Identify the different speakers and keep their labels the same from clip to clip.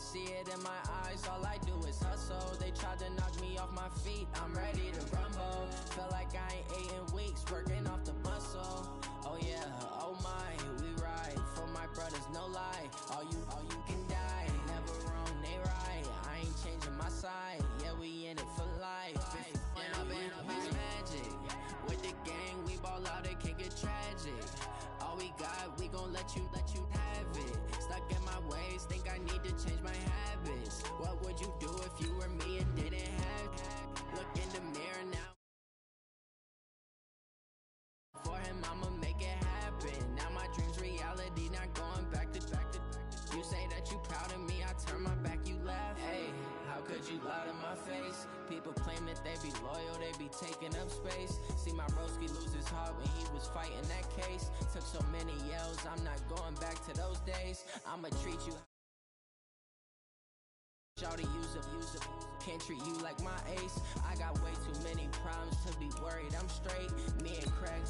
Speaker 1: see it in my eyes, all I do is hustle. They tried to knock me off my feet, I'm ready to rumble. Feel like I ain't ate in weeks, working off the muscle. Oh yeah, oh my, we ride for my brothers, no lie. All you can die, never wrong, they right. I ain't changing my side, yeah, we in it for life. When up it's magic. With the gang, we ball out, it can get tragic. All we got, we gon' let you have it. Stuck in my ways, think I need to change my habits. What would you do if you were me and didn't have? Look in the mirror now. For him, I'ma make it happen. Now my dream's reality, not going back to. You say that you proud of me, I turn my back, you laugh. Hey, how could you lie to my face? People claim that they be loyal, they be taking up space. See my broski lose his heart when he was fighting that case. Took so many yells, I'm not going back to those days. I'ma treat you. Shawty, use up. Can't treat you like my ace. I got way too many problems to be worried, I'm straight. Me and Craig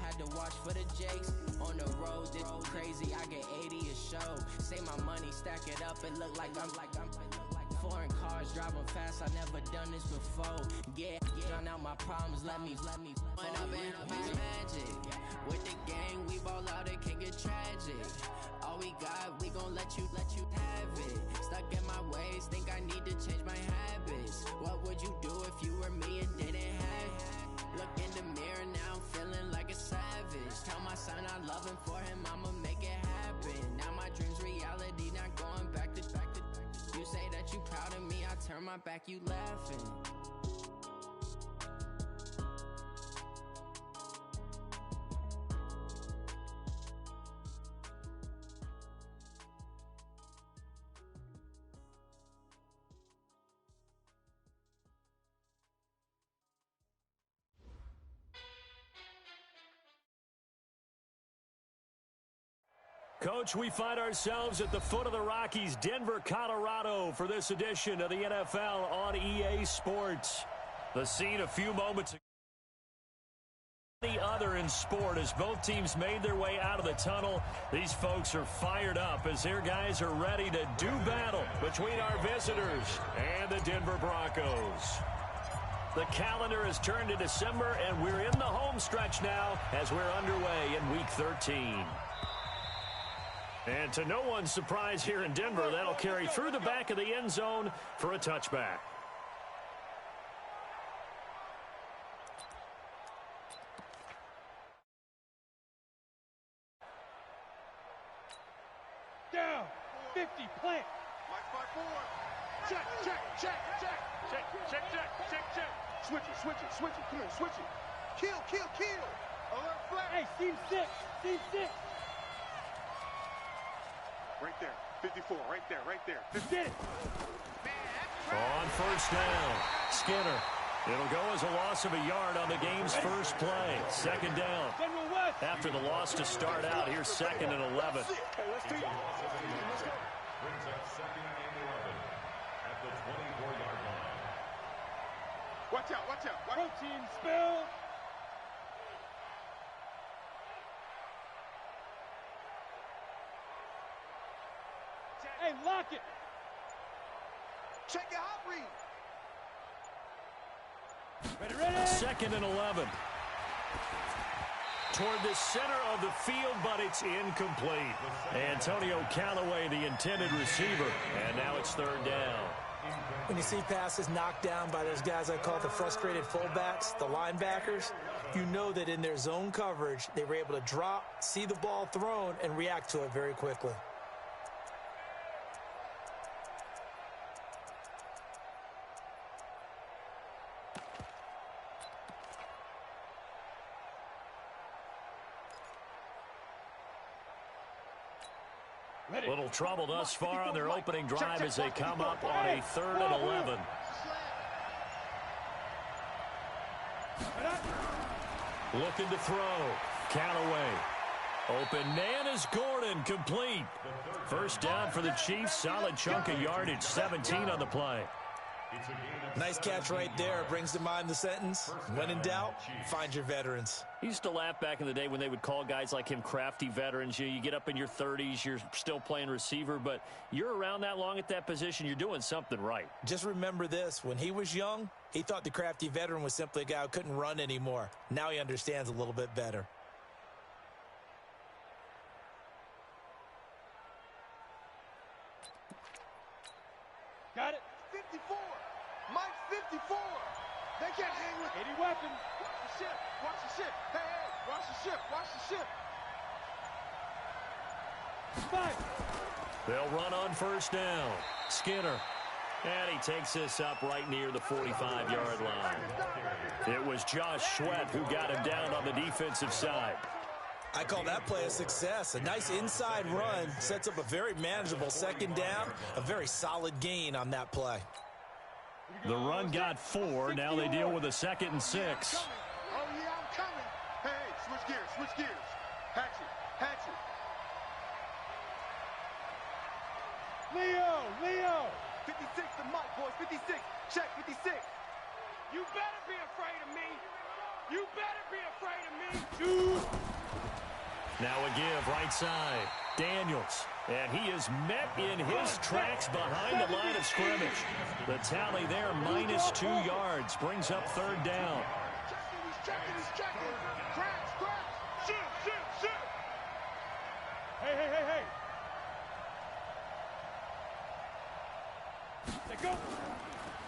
Speaker 1: had to watch for the Jakes. On the road, this crazy, I get 80 a show. Say my money, stack it up, it look like I'm foreign cars, driving fast, I never done this before. Yeah, drown out my problems, let me When up it's magic. With the gang, we ball out, it can get tragic. All we got, we gon' let you have it. Stuck in my ways, think I need to change my habits. What would you do if you were me and didn't have? Look in the mirror now, I'm feeling like a savage. Tell my son I love him, for him I'ma make it happen. Now my dream's reality, not going back to. You say that you proud of me, I turn my back, you laughing.
Speaker 2: Coach, we find ourselves at the foot of the Rockies, Denver, Colorado, for this edition of the NFL on EA Sports. The scene a few moments ago. The other in sport as both teams made their way out of the tunnel. These folks are fired up as their guys are ready to do battle between our visitors and the Denver Broncos. The calendar has turned to December, and we're in the home stretch now as we're underway in Week 13. And to no one's surprise here in Denver, that'll carry through the back of the end zone for a touchback.
Speaker 3: Down, 50, plant.
Speaker 4: Mike by 4. Check. Switch it. Come on, switch it. Kill. Alert flag.
Speaker 3: Hey, seam 6.
Speaker 4: Right there. 54, right there.
Speaker 3: Get it.
Speaker 2: On first down, Skinner. It'll go as a loss of a yard on the game's first play. Second down. After the loss to start out, here's 2nd and 11.
Speaker 4: Hey, let's take it.
Speaker 5: Brings up 2nd and 11 at the 24-yard line.
Speaker 4: Watch out.
Speaker 3: Protein spill. Hey, lock it.
Speaker 4: Check your hot read.
Speaker 3: Ready.
Speaker 2: 2nd and 11. Toward the center of the field, but it's incomplete. Antonio Callaway, the intended receiver, and now it's 3rd down.
Speaker 6: When you see passes knocked down by those guys I call the frustrated fullbacks, the linebackers, you know that in their zone coverage, they were able to drop, see the ball thrown, and react to it very quickly.
Speaker 2: Little trouble thus far on their opening drive as they come up on a 3rd and 11. Looking to throw. Callaway. Open man is Gordon, complete. First down for the Chiefs. Solid chunk of yardage, 17 on the play.
Speaker 6: Nice catch right there. Brings to mind the sentence, when in doubt, find your veterans.
Speaker 2: He used to laugh back in the day when they would call guys like him crafty veterans. You get up in your 30s, you're still playing receiver, but you're around that long at that position, you're doing something right.
Speaker 6: Just remember this. When he was young, he thought the crafty veteran was simply a guy who couldn't run anymore. Now he understands a little bit better.
Speaker 3: Got it.
Speaker 4: 54. Mike's 54. They can't hang with
Speaker 3: 80 weapons.
Speaker 4: Watch the ship. Watch the ship. Hey, hey, watch the ship. Watch the ship.
Speaker 3: 5.
Speaker 2: They'll run on first down. Skinner. And he takes this up right near the 45-yard line. It was Josh Sweat who got him down on the defensive side.
Speaker 6: I call that play a success. A nice inside run sets up a very manageable second down, a very solid gain on that play.
Speaker 2: The run got 4. Now they deal with a 2nd and 6.
Speaker 4: Oh, yeah, I'm coming. Hey, hey, switch gears, switch gears. Hatchet, hatchet.
Speaker 3: Leo.
Speaker 4: 56 to Mike, boys, 56. Check, 56.
Speaker 3: You better be afraid of me. You better be afraid of me. Dude.
Speaker 2: Now a give right side. Daniels. And he is met in his tracks behind the line of scrimmage. The tally there, -2 yards. Brings up 3rd down.
Speaker 4: He's checking. Crash. Shoot.
Speaker 3: Hey. Let go.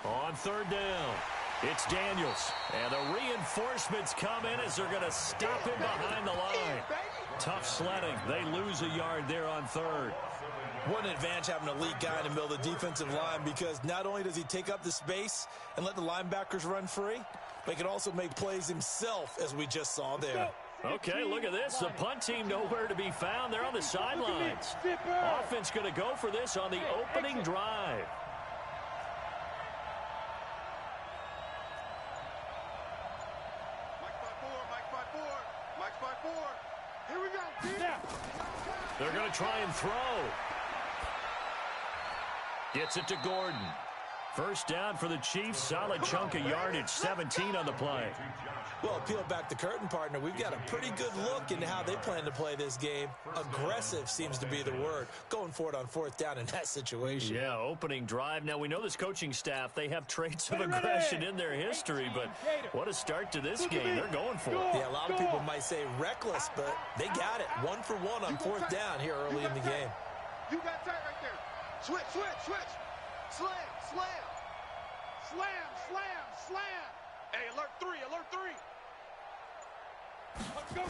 Speaker 2: On 3rd down, it's Daniels. And the reinforcements come in as they're going to stop him behind the line. Tough sledding. They lose a yard there on 3rd.
Speaker 6: What an advantage having an elite guy in the middle of the defensive line, because not only does he take up the space and let the linebackers run free, but he can also make plays himself, as we just saw there.
Speaker 2: Okay, look at this. The punt team nowhere to be found. They're on the sidelines. Offense going to go for this on the opening drive.
Speaker 4: Mike's 5-4. Here we go.
Speaker 2: They're going to try and throw. Gets it to Gordon. First down for the Chiefs. Solid chunk of yardage. 17 on the play.
Speaker 6: Well, peel back the curtain, partner. We've got a pretty good look into how they plan to play this game. Aggressive seems to be the word. Going for it on 4th down in that situation.
Speaker 2: Yeah, opening drive. Now, we know this coaching staff, they have traits of aggression in their history, but what a start to this game. They're going for it.
Speaker 6: Yeah, a lot of people might say reckless, but they got it. 1 for 1 on 4th down here early in the game.
Speaker 4: You got tight right there. Switch. Slam. Hey, alert 3.
Speaker 3: Let's go.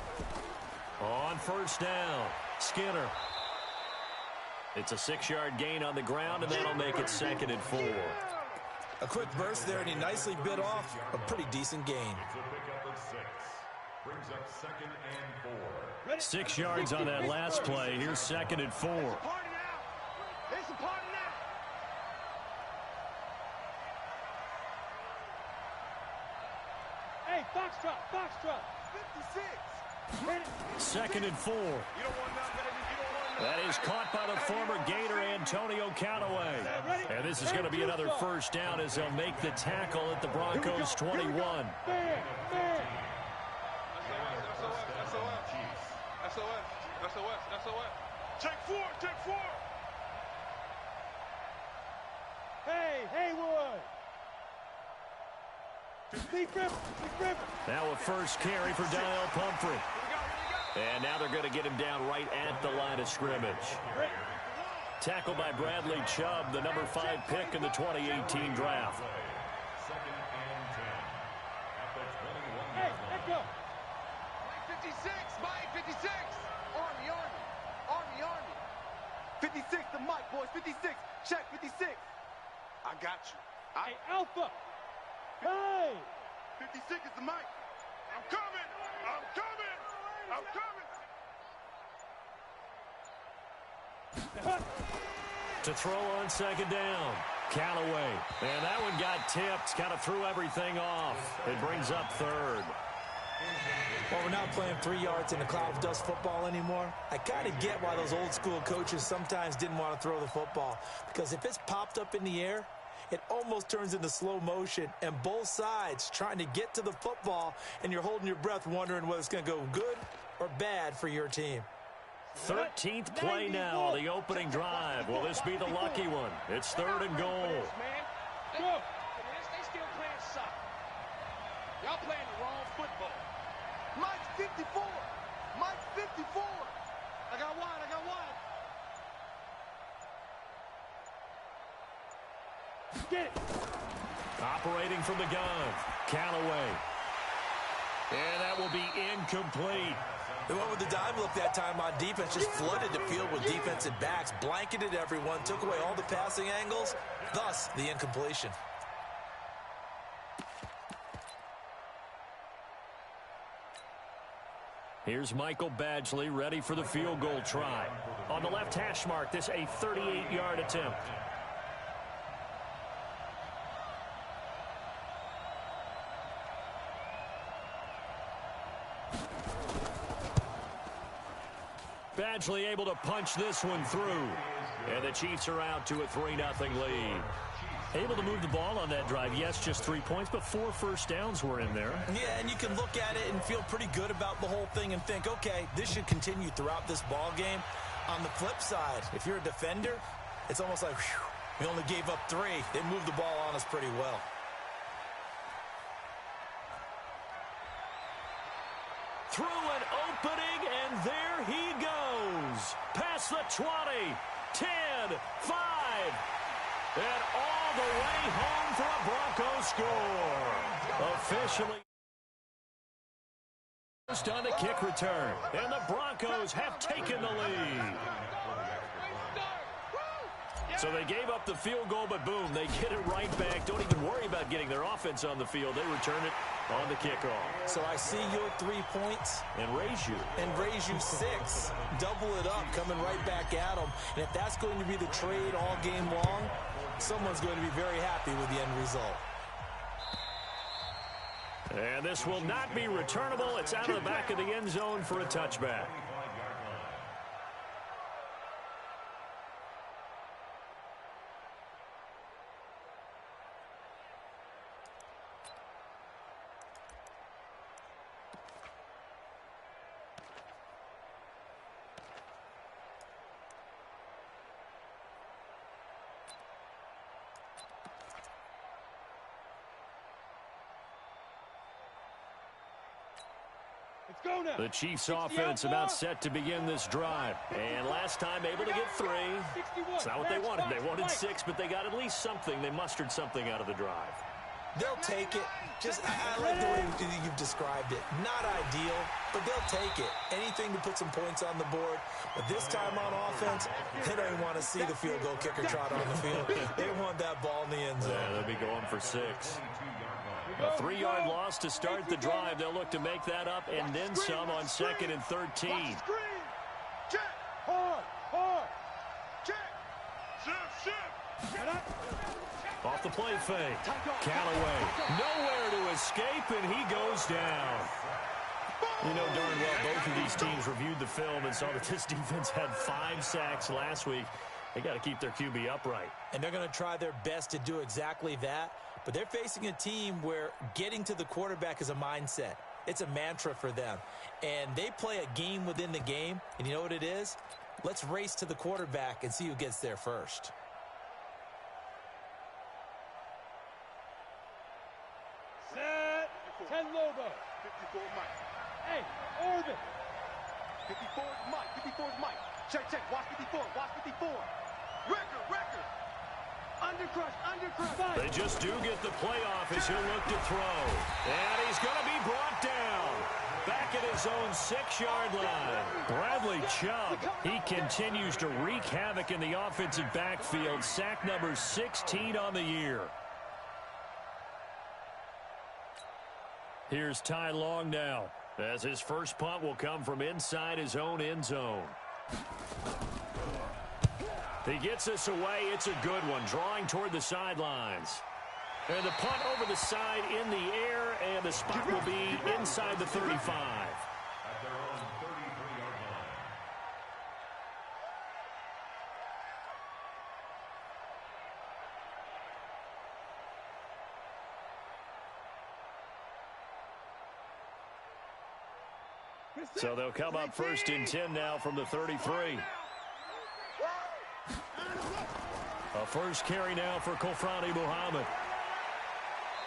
Speaker 2: On first down, Skinner. It's a 6-yard gain on the ground, and that'll make it 2nd and 4.
Speaker 6: A quick burst there, and he nicely bit off a pretty decent gain.
Speaker 5: It's a pickup of 6. Brings up 2nd and 4.
Speaker 2: 6 yards on that last play. Here's 2nd and 4.
Speaker 3: It's a party now. Hey, Foxtrot.
Speaker 4: 56.
Speaker 2: 2nd and 4.
Speaker 4: You don't want nothing, baby. You don't want nothing.
Speaker 2: That is caught by the former Gator Antonio Callaway. And this is going to be another first down as they'll make the tackle at the Broncos 21.
Speaker 4: SOS. Take 4.
Speaker 3: Hey, Haywood. Big River.
Speaker 2: Now a first carry for Donnell Pumphrey. And now they're going to get him down right at the line of scrimmage. Tackled by Bradley Chubb, the number 5 pick in the 2018 draft.
Speaker 5: 2nd and 10. At the 21.
Speaker 3: Hey, let go.
Speaker 4: Mike 56. Army. 56 to Mike, boys. 56. Check, 56. I got you.
Speaker 3: Hey, Alpha. Hey.
Speaker 4: 56 is the Mike. I'm coming.
Speaker 2: To throw on 2nd down, Callaway. And that one got tipped, kind of threw everything off. It brings up 3rd.
Speaker 6: Well, we're not playing 3 yards in a cloud of dust football anymore. I kind of get why those old school coaches sometimes didn't want to throw the football, because if it's popped up in the air, it almost turns into slow motion, and both sides trying to get to the football, and you're holding your breath wondering whether it's going to go good or bad for your team.
Speaker 2: 13th play now on the opening drive. Will this be the lucky one? It's 3rd and goal.
Speaker 3: Go. They still playing soccer. Y'all playing the wrong football.
Speaker 4: Mike's 54. Mike's 54. I got wide.
Speaker 3: Get it.
Speaker 2: Operating from the gun, Callaway. And that will be incomplete.
Speaker 6: They went with the dive look that time on defense, just flooded the field with defensive backs, blanketed everyone, took away all the passing angles, thus the incompletion.
Speaker 2: Here's Michael Badgley ready for the field goal try. On the left hash mark, this a 38-yard attempt. Badgley able to punch this one through. And the Chiefs are out to a 3-0 lead. Able to move the ball on that drive. Yes, just 3 points, but 4 first downs were in there.
Speaker 6: Yeah, and you can look at it and feel pretty good about the whole thing and think, okay, this should continue throughout this ball game. On the flip side, if you're a defender, it's almost like, whew, we only gave up 3. They moved the ball on us pretty well.
Speaker 2: Through an opening, and there he goes. Past the 20, 10, 5, and all the way home for a Bronco score. Officially on the kick return, and the Broncos have taken the lead. So they gave up the field goal, but boom, they get it right back. Don't even worry about getting their offense on the field. They return it on the kickoff.
Speaker 6: So I see your 3 points.
Speaker 2: And raise you.
Speaker 6: 6. Double it up, coming right back at them. And if that's going to be the trade all game long, someone's going to be very happy with the end result.
Speaker 2: And this will not be returnable. It's out of the back of the end zone for a touchback. The Chiefs offense about set to begin this drive. And last time able to get 3. It's not what they wanted. They wanted 6, but they got at least something. They mustered something out of the drive.
Speaker 6: They'll take it. I like the way you've described it. Not ideal, but they'll take it. Anything to put some points on the board. But this time on offense, they don't even want to see the field goal kicker trot on the field. They want that ball in the end zone.
Speaker 2: Yeah, they'll be going for 6. A 3-yard loss to start the drive. They'll look to make that up and then some on 2nd and 13.
Speaker 4: Check. Hard. Check. Shift.
Speaker 2: Off the play fake. Callaway. Nowhere to escape, and he goes down. You know darn well both of these teams reviewed the film and saw that this defense had 5 sacks last week. They got to keep their QB upright.
Speaker 6: And they're going to try their best to do exactly that. But they're facing a team where getting to the quarterback is a mindset. It's a mantra for them. And they play a game within the game. And you know what it is? Let's race to the quarterback and see who gets there first.
Speaker 3: Set. 10 logo.
Speaker 4: 54 Mike.
Speaker 3: Hey, orbit.
Speaker 4: 54 Mike. 54 Mike. Check. Watch 54. Record. Undercrush.
Speaker 2: They just do get the playoff as he'll look to throw. And he's going to be brought down. Back at his own 6-yard line. Bradley Chubb, he continues to wreak havoc in the offensive backfield. Sack number 16 on the year. Here's Ty Long now, as his first punt will come from inside his own end zone. He gets this away. It's a good one, drawing toward the sidelines. And the punt over the side in the air, and the spot will be inside the 35.
Speaker 5: At their own 33-yard line.
Speaker 2: So they'll come up 1st and 10 now from the 33. A first carry now for Kofrani Muhammad.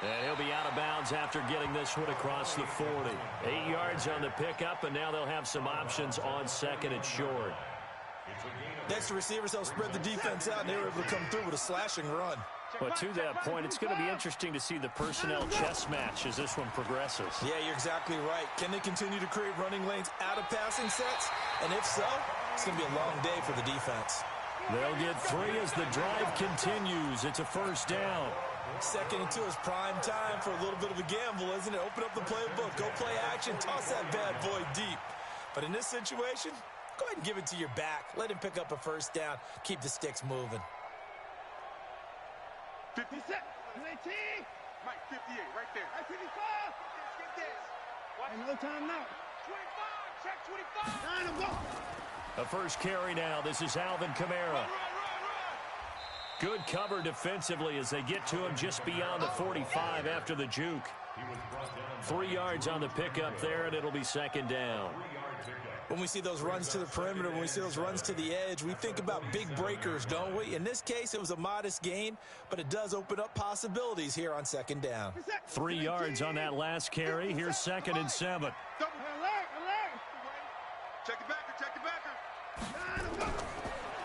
Speaker 2: And he'll be out of bounds after getting this one across the 40. 8 yards on the pickup, and now they'll have some options on 2nd and short.
Speaker 6: Next to receivers, they'll spread the defense out, and they were able to come through with a slashing run.
Speaker 2: But to that point, it's going to be interesting to see the personnel chess match as this one progresses.
Speaker 6: Yeah, you're exactly right. Can they continue to create running lanes out of passing sets? And if so, it's going to be a long day for the defense.
Speaker 2: They'll get 3 as the drive continues. It's a first down.
Speaker 6: 2nd and 2 is prime time for a little bit of a gamble, isn't it? Open up the playbook, go play action, toss that bad boy deep. But in this situation, go ahead and give it to your back. Let him pick up a first down. Keep the sticks moving.
Speaker 4: 56, 19, Mike, 58, right there. 55, get this. Another time now. 25, check 25. 9 and 1.
Speaker 2: A first carry now. This is Alvin Kamara. Good cover defensively as they get to him just beyond the 45 after the juke. 3 yards on the pickup there, and it'll be 2nd down.
Speaker 6: When we see those runs to the perimeter, when we see those runs to the edge, we think about big breakers, don't we? In this case, it was a modest gain, but it does open up possibilities here on 2nd down.
Speaker 2: 3 yards on that last carry. Here's 2nd and 7.
Speaker 4: Check the backer, check the backer.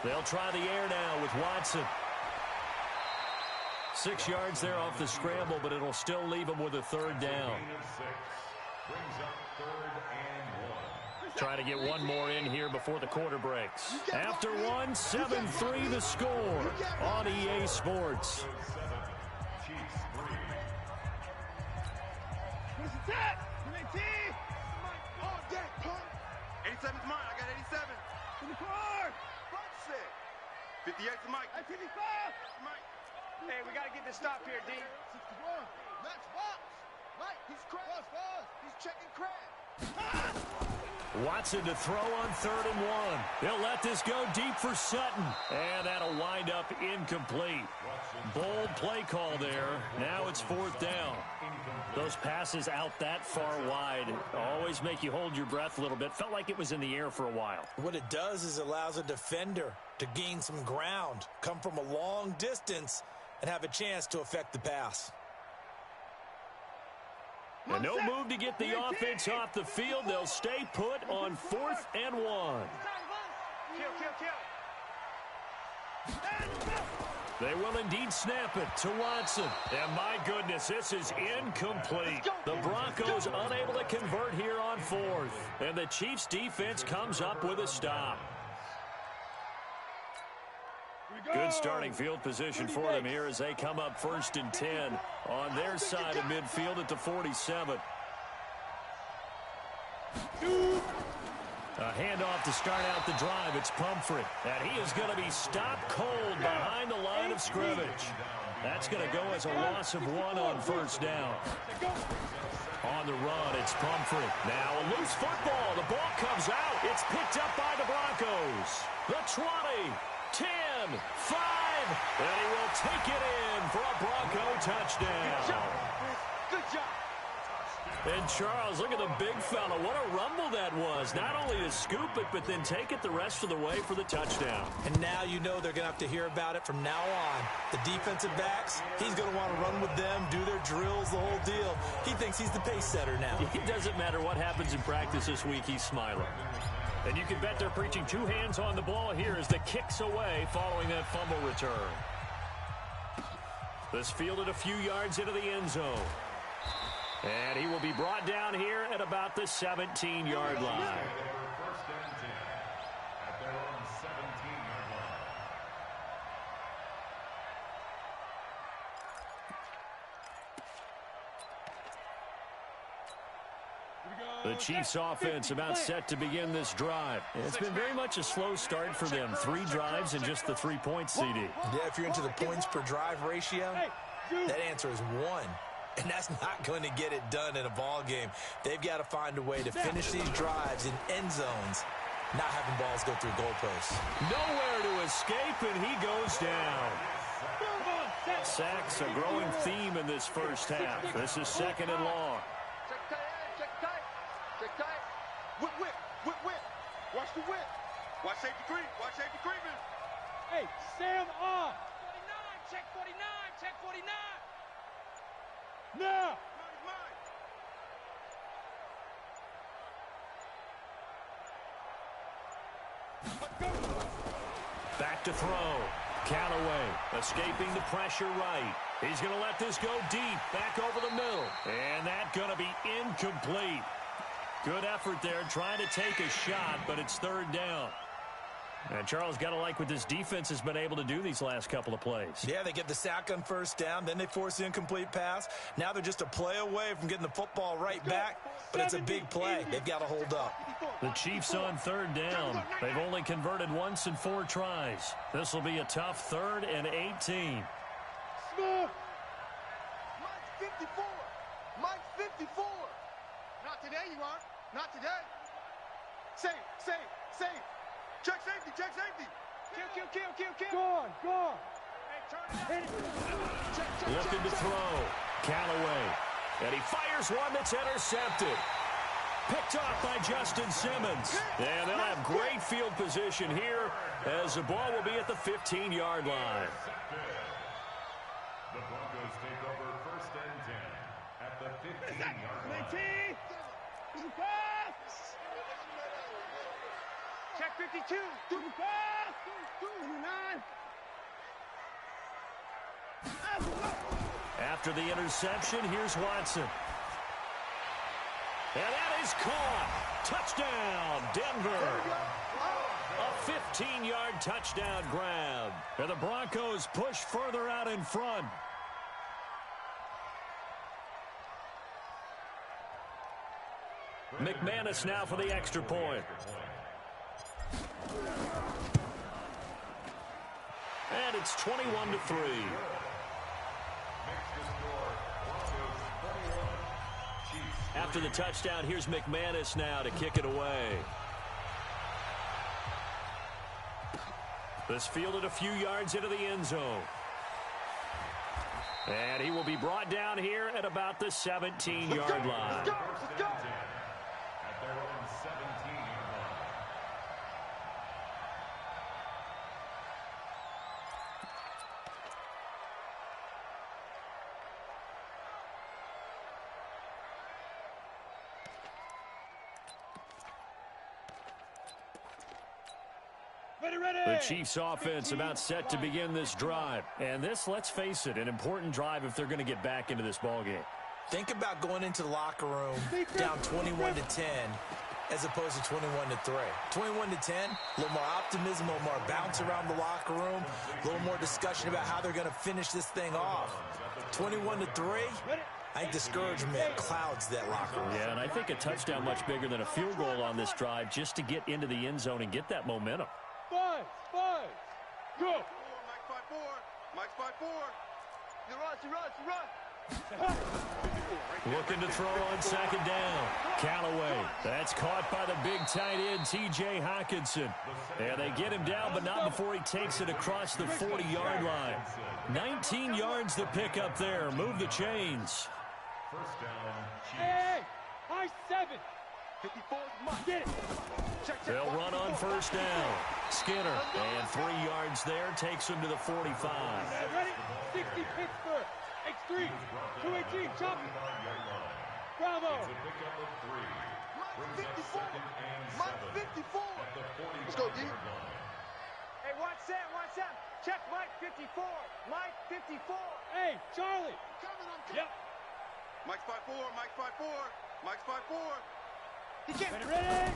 Speaker 2: They'll try the air now with Watson. 6 yards there off the scramble, but it'll still leave them with a 3rd down. Try to get one more in here before the quarter breaks. After one, 7-3 the score on EA Sports.
Speaker 4: What's the tap? 87's mine. I got 87. To the car. 58's Mike. 55. Mike.
Speaker 3: Hey, we got to get this stop here, D.
Speaker 4: 61. Max Box. Mike, he's cracked. He's checking crack.
Speaker 2: Watson to throw on 3rd and 1. He'll let this go deep for Sutton. And that'll wind up incomplete. Bold play call there. Now it's 4th down. Those passes out that far wide always make you hold your breath a little bit. Felt like it was in the air for a while.
Speaker 6: What it does is allows a defender to gain some ground, come from a long distance, and have a chance to affect the pass.
Speaker 2: And no move to get the offense off the field. They'll stay put on 4th and 1.
Speaker 3: Kill.
Speaker 2: They will indeed snap it to Watson. And my goodness, this is incomplete. The Broncos unable to convert here on 4th. And the Chiefs defense comes up with a stop. Good starting field position for them here as they come up 1st and 10 on their side of midfield at the 47. A handoff to start out the drive. It's Pumphrey. And he is going to be stopped cold behind the line of scrimmage. That's going to go as a loss of 1 on 1st down. On the run, it's Pumphrey. Now a loose football. The ball comes out. It's picked up by the Broncos. The 20, 10, 5. And he will take it in for a Bronco touchdown.
Speaker 3: Good job.
Speaker 2: And Charles, look at the big fella. What a rumble that was. Not only to scoop it, but then take it the rest of the way for the touchdown.
Speaker 6: And now you know they're going to have to hear about it from now on. The defensive backs, he's going to want to run with them, do their drills, the whole deal. He thinks he's the pace setter now.
Speaker 2: It doesn't matter what happens in practice this week, he's smiling. And you can bet they're preaching 2 hands on the ball here as the kick's away following that fumble return. This fielded a few yards into the end zone. And he will be brought down here at about the 17-yard line. The Chiefs offense about set to begin this drive. It's been very much a slow start for them. 3 drives and just the 3 points, CD.
Speaker 6: Yeah, if you're into the points per drive ratio, that answer is 1. And that's not going to get it done in a ball game. They've got to find a way to finish these drives in end zones, not having balls go through goalposts.
Speaker 2: Nowhere to escape, and he goes down. Sacks, a growing theme in this first half. This is 2nd and long.
Speaker 3: Check tight.
Speaker 4: Whip, whip, whip, whip. Watch the whip. Watch safety creep. Watch safety creeping.
Speaker 3: Hey, Sam off.
Speaker 7: 49, check 49, check 49.
Speaker 3: Now.
Speaker 2: Back to throw. Callaway escaping the pressure right. He's going to let this go deep, back over the middle. And that's going to be incomplete. Good effort there, trying to take a shot, but it's third down. And Charles, got to like what this defense has been able to do these last couple of plays.
Speaker 6: Yeah, they get the sack on first down, then they force the incomplete pass. Now they're just a play away from getting the football right back, but it's a big play. They've got to hold up.
Speaker 2: The Chiefs on third down. They've only converted once in 4 tries. This will be a tough 3rd and 18.
Speaker 4: Smith. Mike's 54. Mike's 54. Not today, you aren't. Not today. Safe, safe, safe. Check safety, check safety. Kill.
Speaker 3: Gone.
Speaker 4: Hey, turn it up.
Speaker 2: Looking to throw. Callaway. And he fires one that's intercepted. Picked off by Justin Simmons. And they'll have great field position here as the ball will be at the 15-yard line.
Speaker 5: The Broncos take over 1st and 10 at the 15-yard line.
Speaker 4: Check 52.
Speaker 2: After the interception, here's Watson. And that is caught. Touchdown, Denver. A 15-yard touchdown grab. And the Broncos push further out in front. McManus now for the extra point. And it's 21-3. After the touchdown, here's McManus now to kick it away. This fielded a few yards into the end zone. And he will be brought down here at about the 17-yard line.
Speaker 4: Let's go.
Speaker 5: At their own 17-yard line.
Speaker 2: The Chiefs offense about set to begin this drive. And this, let's face it, an important drive if they're going to get back into this ballgame.
Speaker 6: Think about going into the locker room down 21-10 as opposed to 21-3. 21-10, a little more optimism, a little more bounce around the locker room, a little more discussion about how they're going to finish this thing off. 21-3, I think discouragement clouds that locker room.
Speaker 2: Yeah, and I think a touchdown much bigger than a field goal on this drive just to get into the end zone and get that momentum.
Speaker 3: Five. Go.
Speaker 4: Mike's 5-4. You run.
Speaker 2: Looking to throw on second down. Callaway. That's caught by the big tight end, T.J. Hockenson. And they get him down, but not before he takes it across the 40-yard line. 19 yards to pick up there. Move the chains.
Speaker 5: First down, Chiefs.
Speaker 3: Hey, high 7.
Speaker 4: 54 Mike.
Speaker 3: Get it.
Speaker 4: Check.
Speaker 2: They'll run on first down. Skinner, and 3 yards there, takes him to the 45.
Speaker 3: Ready? 60 Pittsburgh. X3. 218. Chop. Bravo.
Speaker 5: It's a pickup of 3. Brings up 2nd and 7.
Speaker 4: Mike 54.
Speaker 5: At the 40-yard
Speaker 4: Let's go, D.
Speaker 5: line.
Speaker 7: Hey, watch that. Check Mike 54. Mike 54.
Speaker 3: Hey, Charlie.
Speaker 4: Coming.
Speaker 3: Yep.
Speaker 4: Mike's 5-4. Mike's 5-4.
Speaker 3: Ready?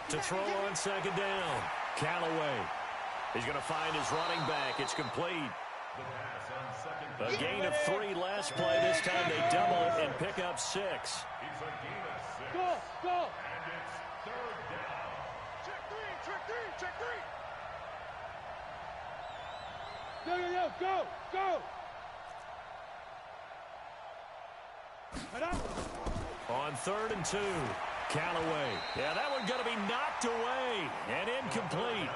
Speaker 2: To throw on second down. Callaway. He's going to find his running back. It's complete.
Speaker 5: The pass on second
Speaker 2: A gain of 3 last play. This time they double it and pick up 6.
Speaker 5: It's a gain of 6.
Speaker 3: Go.
Speaker 5: And it's 3rd down.
Speaker 4: Check 3.
Speaker 3: Go. Head up.
Speaker 2: On 3rd and 2. Callaway. Yeah, that one going to be knocked away and incomplete.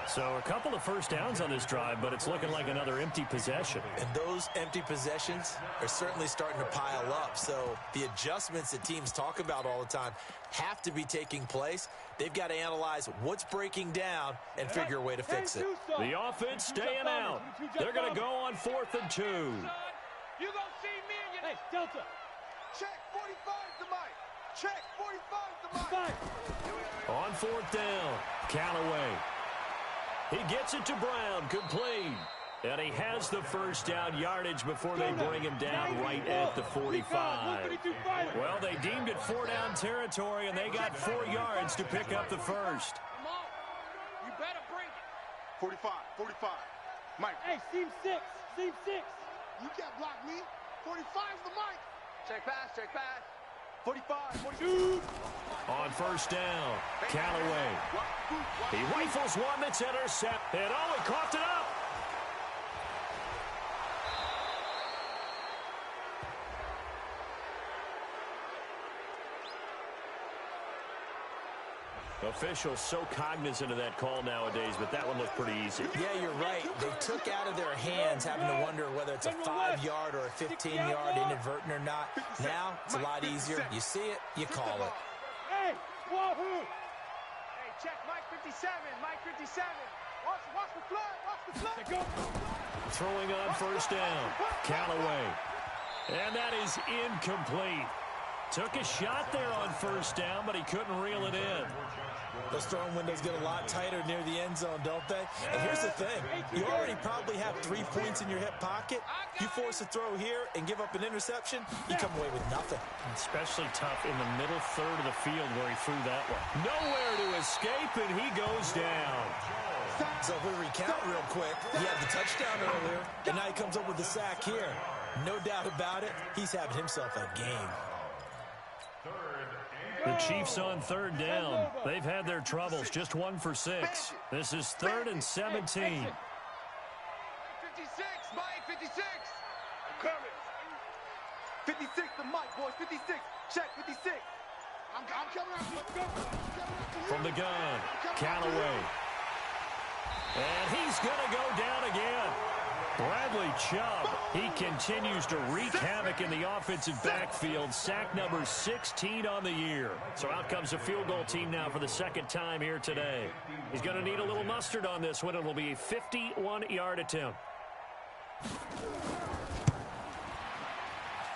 Speaker 2: So a couple of first downs on this drive, but it's looking like another empty possession.
Speaker 6: And those empty possessions are certainly starting to pile up. So the adjustments that teams talk about all the time have to be taking place. They've got to analyze what's breaking down and figure a way to fix it.
Speaker 2: The offense staying out. They're going to go on 4th and 2.
Speaker 3: You gonna see me and your...
Speaker 7: Hey, Delta.
Speaker 4: Check 45's the mic. Check 45's the mic.
Speaker 2: On 4th down, Callaway. He gets it to Brown, complete. And he has the first down yardage before they bring him down right at the 45. Well, they deemed it 4-down territory, and they got 4 yards to pick up the first.
Speaker 3: Come on. You better bring it.
Speaker 4: 45, 45. Mike.
Speaker 7: Hey, seam 6. Seam 6.
Speaker 4: You can't block me. 45's the mic.
Speaker 7: Check pass, check pass.
Speaker 4: 45, 42.
Speaker 2: On first down, Callaway. He rifles one that's intercepted. And oh, he coughed it up. Officials so cognizant of that call nowadays, but that one looked pretty easy.
Speaker 6: Yeah, you're right. They took out of their hands having to wonder whether it's a 5-yard or a 15-yard inadvertent or not. Now, it's a lot easier. You see it, you call it.
Speaker 7: Hey, wahoo!
Speaker 3: Hey, check Mike 57. Mike 57. Watch the flood. Watch the flood.
Speaker 7: Go.
Speaker 2: Throwing on first down, Callaway. And that is incomplete. Took a shot there on first down, but he couldn't reel it in.
Speaker 6: Those throwing windows get a lot tighter near the end zone, don't they? And here's the thing. You already probably have 3 points in your hip pocket. You force a throw here and give up an interception, you come away with nothing.
Speaker 2: Especially tough in the middle third of the field where he threw that one. Nowhere to escape, and he goes down.
Speaker 6: So if we recount real quick, he had the touchdown earlier, and now he comes up with the sack here. No doubt about it, he's having himself a game.
Speaker 2: The Chiefs on 3rd down. They've had their troubles, just 1 for 6. This is 3rd and 17.
Speaker 4: 56, Mike 56. I'm coming. 56, the mic, boys. 56. Check 56. I'm coming out. Let's go.
Speaker 2: From the gun, Callaway. And he's going to go down again. Bradley Chubb, he continues to wreak havoc in the offensive backfield. Sack number 16 on the year. So out comes a field goal team now for the 2nd time here today. He's going to need a little mustard on this one. It will be a 51-yard attempt.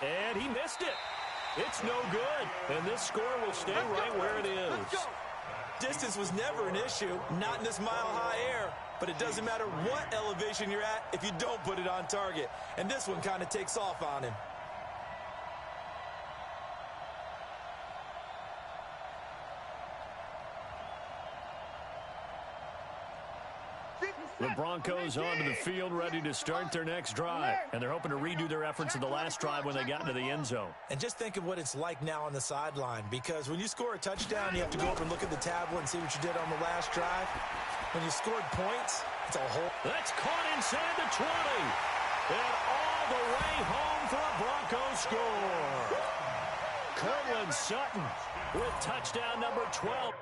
Speaker 2: And he missed it. It's no good. And this score will stay right where it is.
Speaker 6: Distance was never an issue, not in this mile-high air. But it doesn't matter what elevation you're at if you don't put it on target. And this one kind of takes off on him.
Speaker 2: The Broncos onto the field, ready to start their next drive. And they're hoping to redo their efforts in the last drive when they got into the end zone.
Speaker 6: And just think of what it's like now on the sideline. Because when you score a touchdown, you have to go over and look at the tablet and see what you did on the last drive. When you scored points, it's a whole...
Speaker 2: That's caught inside the 20. And all the way home for a Broncos score. Cortland Sutton with touchdown number 12.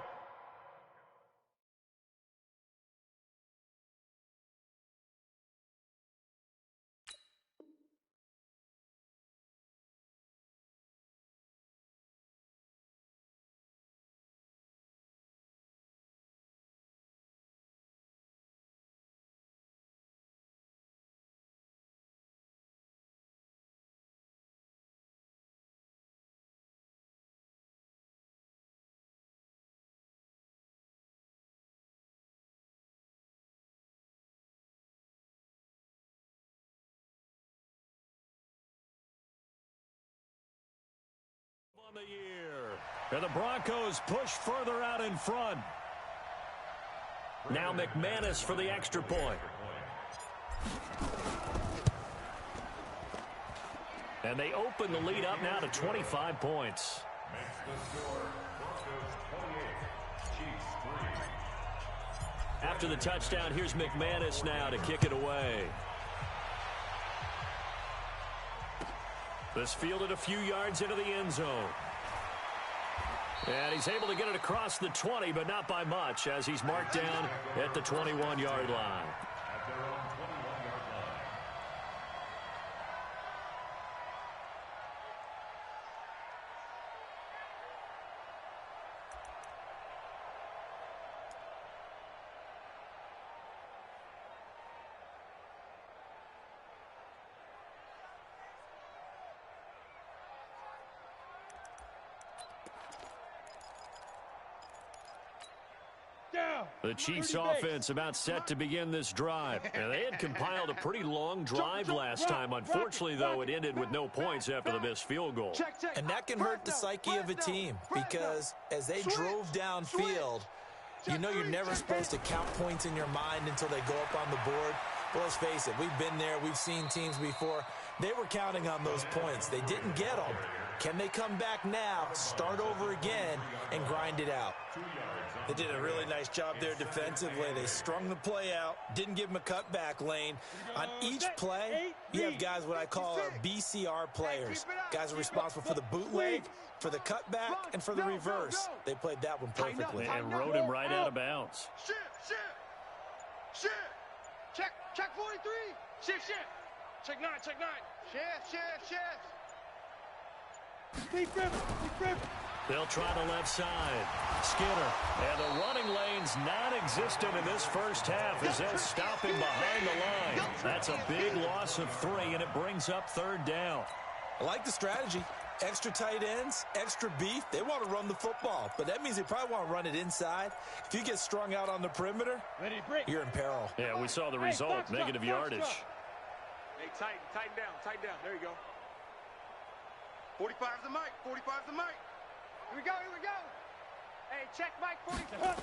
Speaker 2: On the year. And the Broncos push further out in front. Now McManus for the extra point. And they open the lead up now to 25 points.
Speaker 5: Makes the score Broncos 28, Chiefs 3.
Speaker 2: After the touchdown, here's McManus now to kick it away. This fielded a few yards into the end zone. And he's able to get it across the 20, but not by much, as he's marked down at the 21-yard line.
Speaker 5: At their own 21-yard line.
Speaker 2: The Chiefs offense about set to begin this drive. And they had compiled a pretty long drive last time. Unfortunately, though, it ended with no points after the missed field goal.
Speaker 6: And that can hurt the psyche of a team, because as they drove downfield, you know you're never supposed to count points in your mind until they go up on the board. But let's face it, we've been there. We've seen teams before. They were counting on those points. They didn't get them. Can they come back now, start over again, and grind it out?
Speaker 8: They did a really nice job there defensively. They strung the play out, didn't give them a cutback lane. On each play, you have guys what I call our BCR players. Guys are responsible for the bootleg, for the cutback, and for the reverse. They played that one perfectly.
Speaker 2: And rode him right out of bounds.
Speaker 4: Shift. Check 43.
Speaker 3: Shift. Check 9.
Speaker 4: Shift.
Speaker 3: Deep rip.
Speaker 2: They'll try the left side. Skinner. And the running lane's non-existent in this first half as they'll stop him behind the line. That's a big loss of 3, and it brings up 3rd down.
Speaker 6: I like the strategy. Extra tight ends, extra beef. They want to run the football, but that means they probably want to run it inside. If you get strung out on the perimeter, you're in peril.
Speaker 2: Yeah, we saw the result, negative yardage.
Speaker 3: Hey, tighten down. There you go.
Speaker 4: 45's the mic. Here we go.
Speaker 7: Hey, check Mike 45.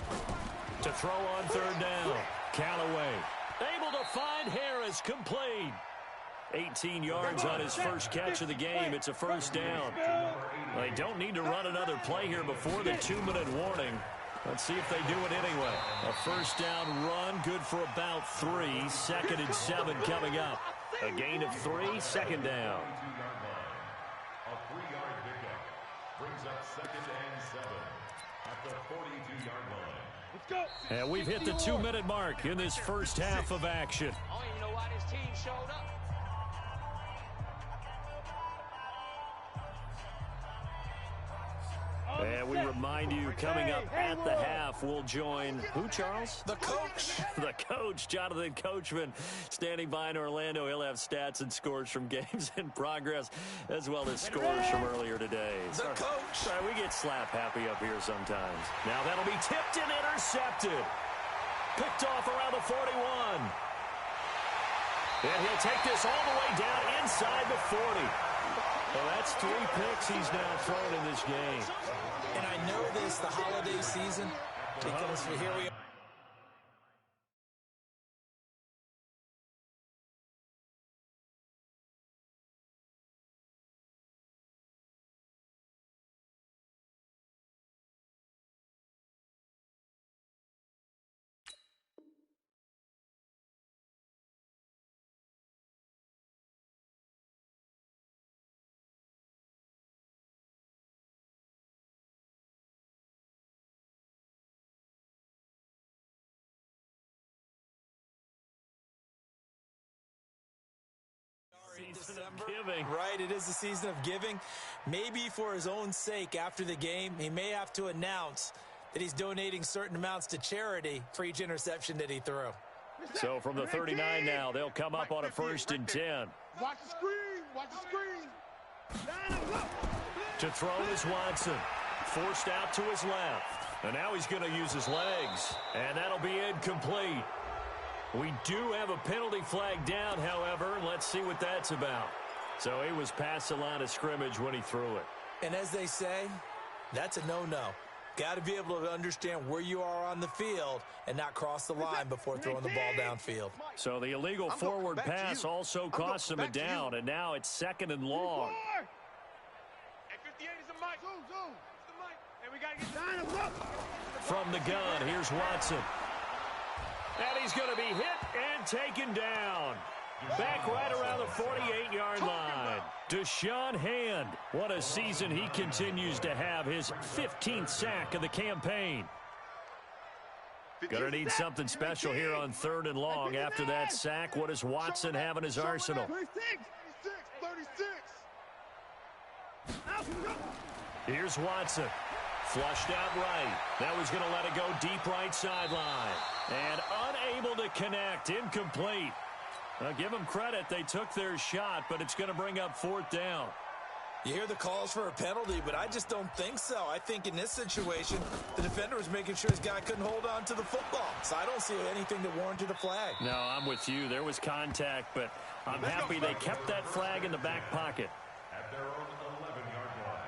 Speaker 2: To throw on 3rd down. Callaway able to find Harris, complete. 18 yards on his first catch of the game. It's a 1st down. They don't need to run another play here before the 2-minute warning. Let's see if they do it anyway. A 1st down run, good for about 3. 2nd and 7 coming up. A gain of 3, 2nd down.
Speaker 5: A 3-yard pickup brings up 2nd and 7 at the 42-yard line.
Speaker 3: Let's go.
Speaker 2: And we've hit the 2-minute mark in this first half of action.
Speaker 7: I don't even know why this team showed up.
Speaker 2: And we remind you, coming up at the half, we'll join who, Charles?
Speaker 6: The coach.
Speaker 2: The coach, Jonathan Coachman, standing by in Orlando. He'll have stats and scores from games in progress, as well as scores from earlier today.
Speaker 6: The coach.
Speaker 2: Sorry, we get slap happy up here sometimes. Now that'll be tipped and intercepted. Picked off around the 41. And he'll take this all the way down inside the 40. Well, that's 3 picks he's now thrown in this game.
Speaker 6: And I know this, the holiday season, because here we are.
Speaker 2: Season of giving.
Speaker 6: Right, it is the season of giving. Maybe for his own sake after the game, he may have to announce that he's donating certain amounts to charity for each interception that he threw.
Speaker 2: So from the 39 now, they'll come up on a 1st and 10.
Speaker 4: Watch the screen.
Speaker 2: To throw is Watson. Forced out to his left. And now he's going to use his legs. And that'll be incomplete. We do have a penalty flag down, however. Let's see what that's about. So he was past the line of scrimmage when he threw it.
Speaker 6: And as they say, that's a no-no. Got to be able to understand where you are on the field and not cross the line before throwing the ball downfield.
Speaker 2: So the illegal forward pass also cost him a down, and now it's 2nd and long.
Speaker 3: Hey, 58 is the mic. Zoom. It's the mic. Hey, we got to get down.
Speaker 2: From the gun, here's Watson. And he's going to be hit and taken down. Back right around the 48-yard line. Deshaun Hand. What a season he continues to have. His 15th sack of the campaign. Gonna need something special here on 3rd and long. After that sack, what does Watson have in his arsenal?
Speaker 4: 36.
Speaker 2: Here's Watson. Flushed out right. That was going to let it go deep right sideline. And unable to connect. Incomplete. Give them credit. They took their shot, but it's going to bring up 4th down.
Speaker 8: You hear the calls for a penalty, but I just don't think so. I think in this situation, the defender was making sure his guy couldn't hold on to the football. So I don't see anything that warranted a flag.
Speaker 2: No, I'm with you. There was contact, but I'm happy they kept that flag in the back pocket.
Speaker 5: At their own 11-yard line.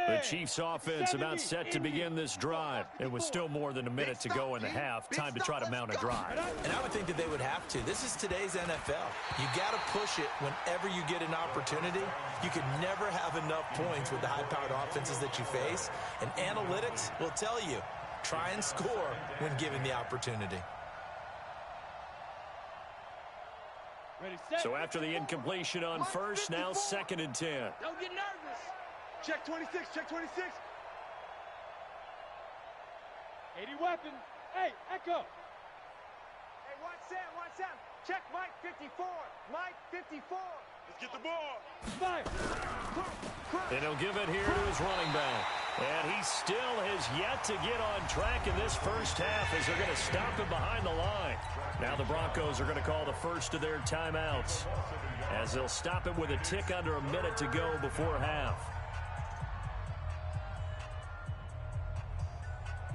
Speaker 2: The Chiefs offense about set to begin this drive. It was still more than a minute to go in the half. Time to try to mount a drive.
Speaker 8: And I would think that they would have to. This is today's NFL. You got to push it whenever you get an opportunity. You can never have enough points with the high-powered offenses that you face. And analytics will tell you, try and score when given the opportunity.
Speaker 2: So after the incompletion on first, now 2nd and 10.
Speaker 7: Don't get nervous.
Speaker 4: Check 26, check 26.
Speaker 7: 80 weapon. Hey, Echo. Hey, watch that. Check Mike 54. Mike 54.
Speaker 4: Let's get the ball.
Speaker 7: Fire.
Speaker 2: And he'll give it here to his running back. And he still has yet to get on track in this first half as they're going to stop him behind the line. Now the Broncos are going to call the first of their timeouts as they'll stop it with a tick under a minute to go before half.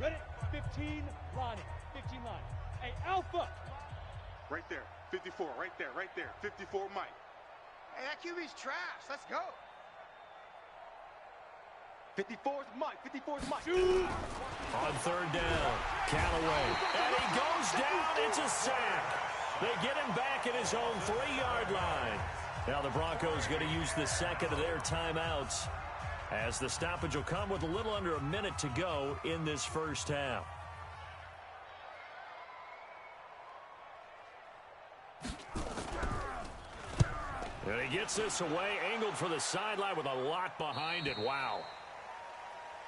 Speaker 7: Ready? 15 line. 15 line. Hey, Alpha.
Speaker 4: Right there. 54. Right there. 54 Mike. Hey, that QB's trash. Let's go. 54's Mike. 54's Mike.
Speaker 2: On 3rd down, Callaway. And he goes down. It's a sack. They get him back at his own 3-yard line. Now the Broncos going to use the second of their timeouts, as the stoppage will come with a little under a minute to go in this first half. And he gets this away, angled for the sideline with a lot behind it. Wow.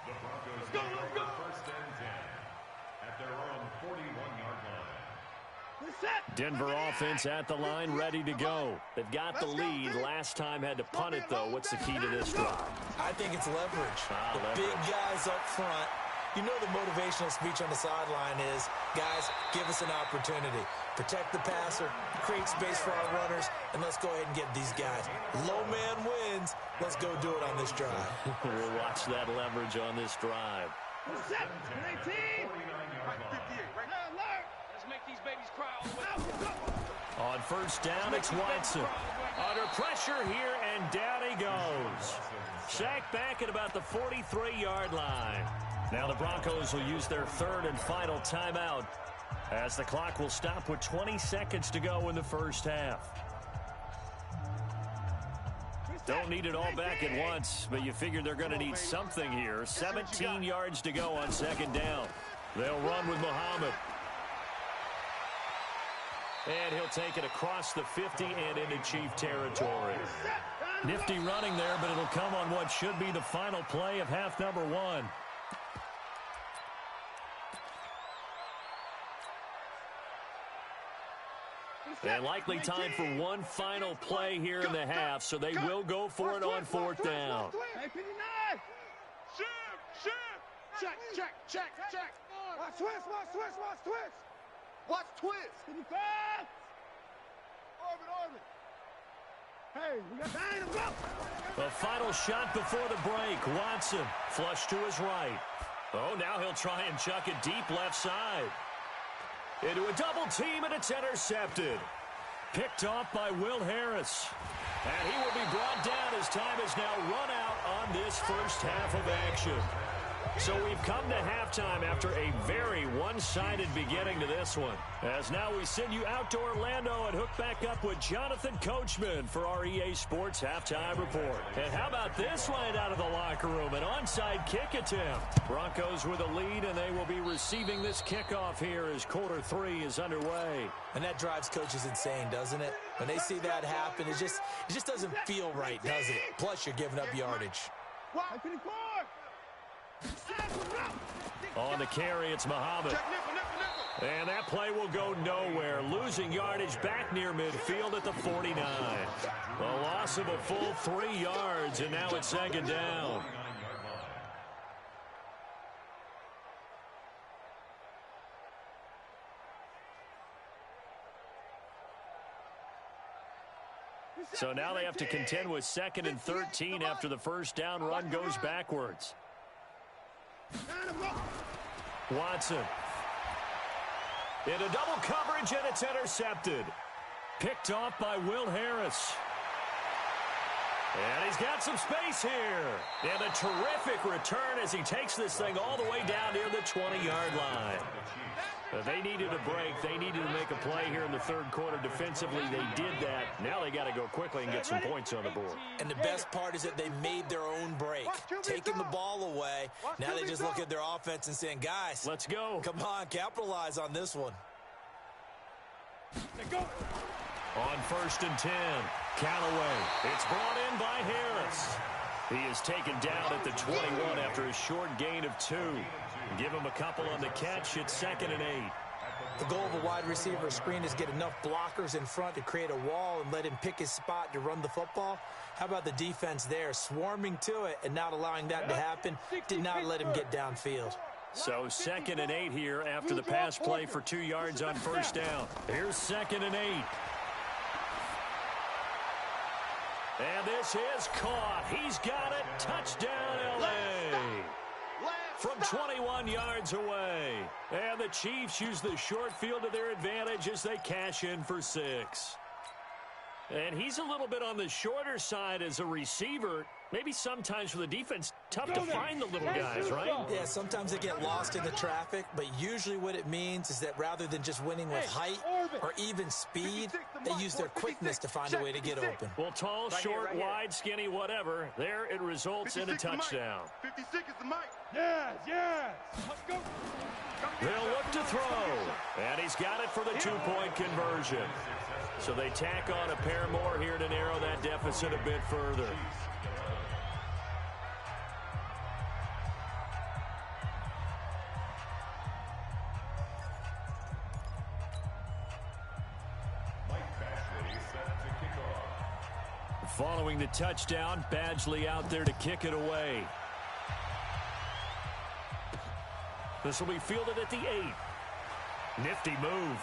Speaker 5: The Broncos go for 1st and 10 at their own 41-yard line.
Speaker 2: Denver offense at the line, ready to go. They've got the lead. Last time had to punt it, though. What's the key to this drive?
Speaker 8: I think it's leverage. The
Speaker 2: Leverage.
Speaker 8: big guys up front. You know the motivational speech on the sideline is, guys, give us an opportunity. Protect the passer, create space for our runners, and let's go ahead and get these guys. Low man wins. Let's go do it on this drive.
Speaker 2: We'll watch that leverage on this drive.
Speaker 7: Set. 19. Let's make these babies cry all the way.
Speaker 2: On 1st down, it's Watson. Under pressure here, and down he goes. Sacked back at about the 43-yard line. Now the Broncos will use their 3rd and final timeout, as the clock will stop with 20 seconds to go in the first half. Don't need it all back at once, but you figure they're going to need something here. 17 yards to go on 2nd down. They'll run with Muhammad. And he'll take it across the 50 and into Chief territory. Nifty running there, but it'll come on what should be the final play of half number 1. And likely time for one final play here in the half, so they will go for it on 4th down.
Speaker 7: Hey, 59.
Speaker 4: Shift. Check.
Speaker 7: Watch twist.
Speaker 4: Watch twist.
Speaker 7: 55.
Speaker 4: Orbit.
Speaker 7: Hey, we got time to go.
Speaker 2: The final shot before the break. Watson flush to his right. Oh, now he'll try and chuck it deep left side. Into a double team, and it's intercepted. Picked off by Will Harris. And he will be brought down as time is now run out on this first half of action. So we've come to halftime after a very one-sided beginning to this one. As now we send you out to Orlando and hook back up with Jonathan Coachman for our EA Sports Halftime Report. And how about this right out of the locker room? An onside kick attempt. Broncos with a lead, and they will be receiving this kickoff here as quarter 3 is underway.
Speaker 6: And that drives coaches insane, doesn't it? When they see that happen, it just doesn't feel right, does it? Plus, you're giving up yardage.
Speaker 2: On the carry, it's Muhammad. And that play will go nowhere. Losing yardage back near midfield at the 49. A loss of a full 3 yards, and now it's second down. So now they have to contend with 2nd and 13 after the first down run goes backwards. Watson. Into double coverage, and it's intercepted. Picked off by Will Harris. And he's got some space here. And a terrific return as he takes this thing all the way down near the 20-yard line. They needed a break. They needed to make a play here in the third quarter. Defensively, they did that. Now they got to go quickly and get some points on the board.
Speaker 6: And the best part is that they made their own break. Taking the ball away. Now they just look at their offense and saying, guys,
Speaker 2: let's go.
Speaker 6: Come on, capitalize on this one.
Speaker 2: On 1st and 10, Callaway. It's brought in by Harris. He is taken down at the 21 after a short gain of 2. Give him a couple on the catch. It's 2nd and 8.
Speaker 6: The goal of a wide receiver screen is get enough blockers in front to create a wall and let him pick his spot to run the football. How about the defense there, swarming to it and not allowing that to happen? Did not let him get downfield.
Speaker 2: So 2nd and 8 here after the pass play for 2 yards on first down. Here's 2nd and 8. And this is caught. He's got it. Touchdown, L.A. From 21 yards away. And the Chiefs use the short field to their advantage as they cash in for 6. And he's a little bit on the shorter side as a receiver. Maybe sometimes for the defense, tough to find the little guys, right?
Speaker 6: Yeah, sometimes they get lost in the traffic, but usually what it means is that rather than just winning with height or even speed, they use their quickness to find a way to get open.
Speaker 2: Well, tall, short, wide, skinny, whatever, there it results in a touchdown.
Speaker 4: 56 is the mic.
Speaker 7: Yes. Let's go.
Speaker 2: They'll look to throw, and he's got it for the 2-point conversion. So they tack on a pair more here to narrow that deficit a bit further. Following the touchdown, Badgley out there to kick it away. This will be fielded at the 8. Nifty move.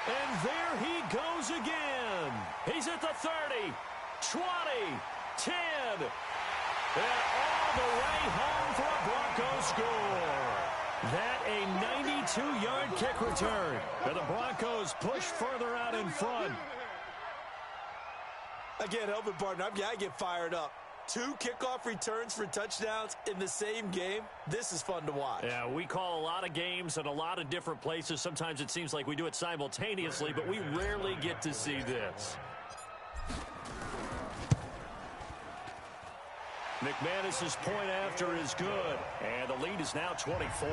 Speaker 2: And there he goes again. He's at the 30, 20, 10, and all the way home for a Broncos score. That a 92-yard kick return. And the Broncos push further out in front.
Speaker 6: Again, helping partner, I get fired up. 2 kickoff returns for touchdowns in the same game. This is fun to watch.
Speaker 2: Yeah, we call a lot of games in a lot of different places. Sometimes it seems like we do it simultaneously, but we rarely get to see this. McManus's point after is good, and the lead is now 24.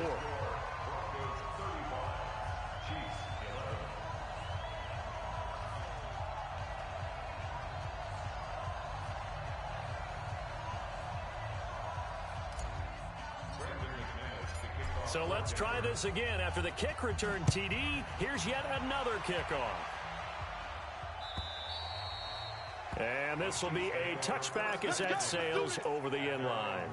Speaker 2: So let's try this again. After the kick return TD, here's yet another kickoff. And this will be a touchback as that sails over the end line.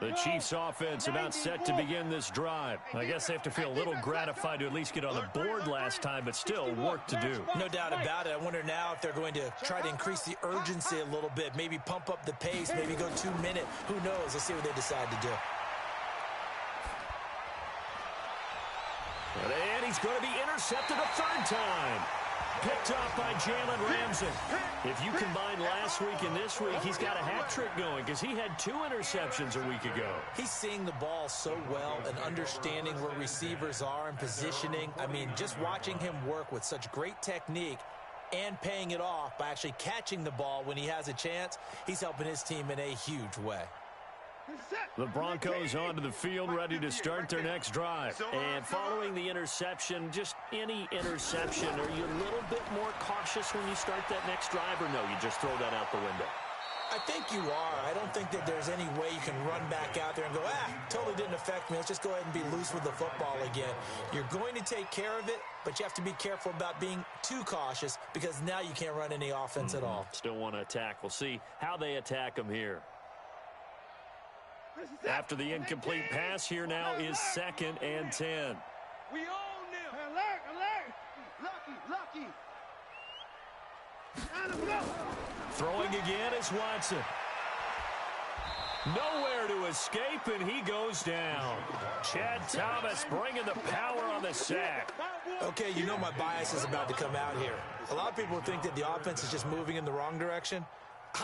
Speaker 2: The Chiefs offense about set to begin this drive. I guess they have to feel a little gratified to at least get on the board last time, but still work to do.
Speaker 6: No doubt about it. I wonder now if they're going to try to increase the urgency a little bit, maybe pump up the pace, maybe go 2-minute. Who knows? Let's see what they decide to do.
Speaker 2: And he's going to be intercepted a third time. Picked up by Jalen Ramsey. If you combine last week and this week, he's got a hat trick going because he had 2 interceptions a week ago.
Speaker 6: He's seeing the ball so well and understanding where receivers are and positioning. I mean, just watching him work with such great technique and paying it off by actually catching the ball when he has a chance, he's helping his team in a huge way.
Speaker 2: The Broncos onto the field, ready to start their next drive. And following the interception, just any interception, are you a little bit more cautious when you start that next drive, or no, you just throw that out the window?
Speaker 6: I think you are. I don't think that there's any way you can run back out there and go, totally didn't affect me. Let's just go ahead and be loose with the football again. You're going to take care of it, but you have to be careful about being too cautious because now you can't run any offense at all.
Speaker 2: Still want to attack. We'll see how they attack them here. After the incomplete pass, here now is 2nd and 10.
Speaker 3: We own them. Alert. Lucky.
Speaker 2: Throwing again is Watson. Nowhere to escape, and he goes down. Chad Thomas bringing the power on the sack.
Speaker 6: Okay, you know my bias is about to come out here. A lot of people think that the offense is just moving in the wrong direction.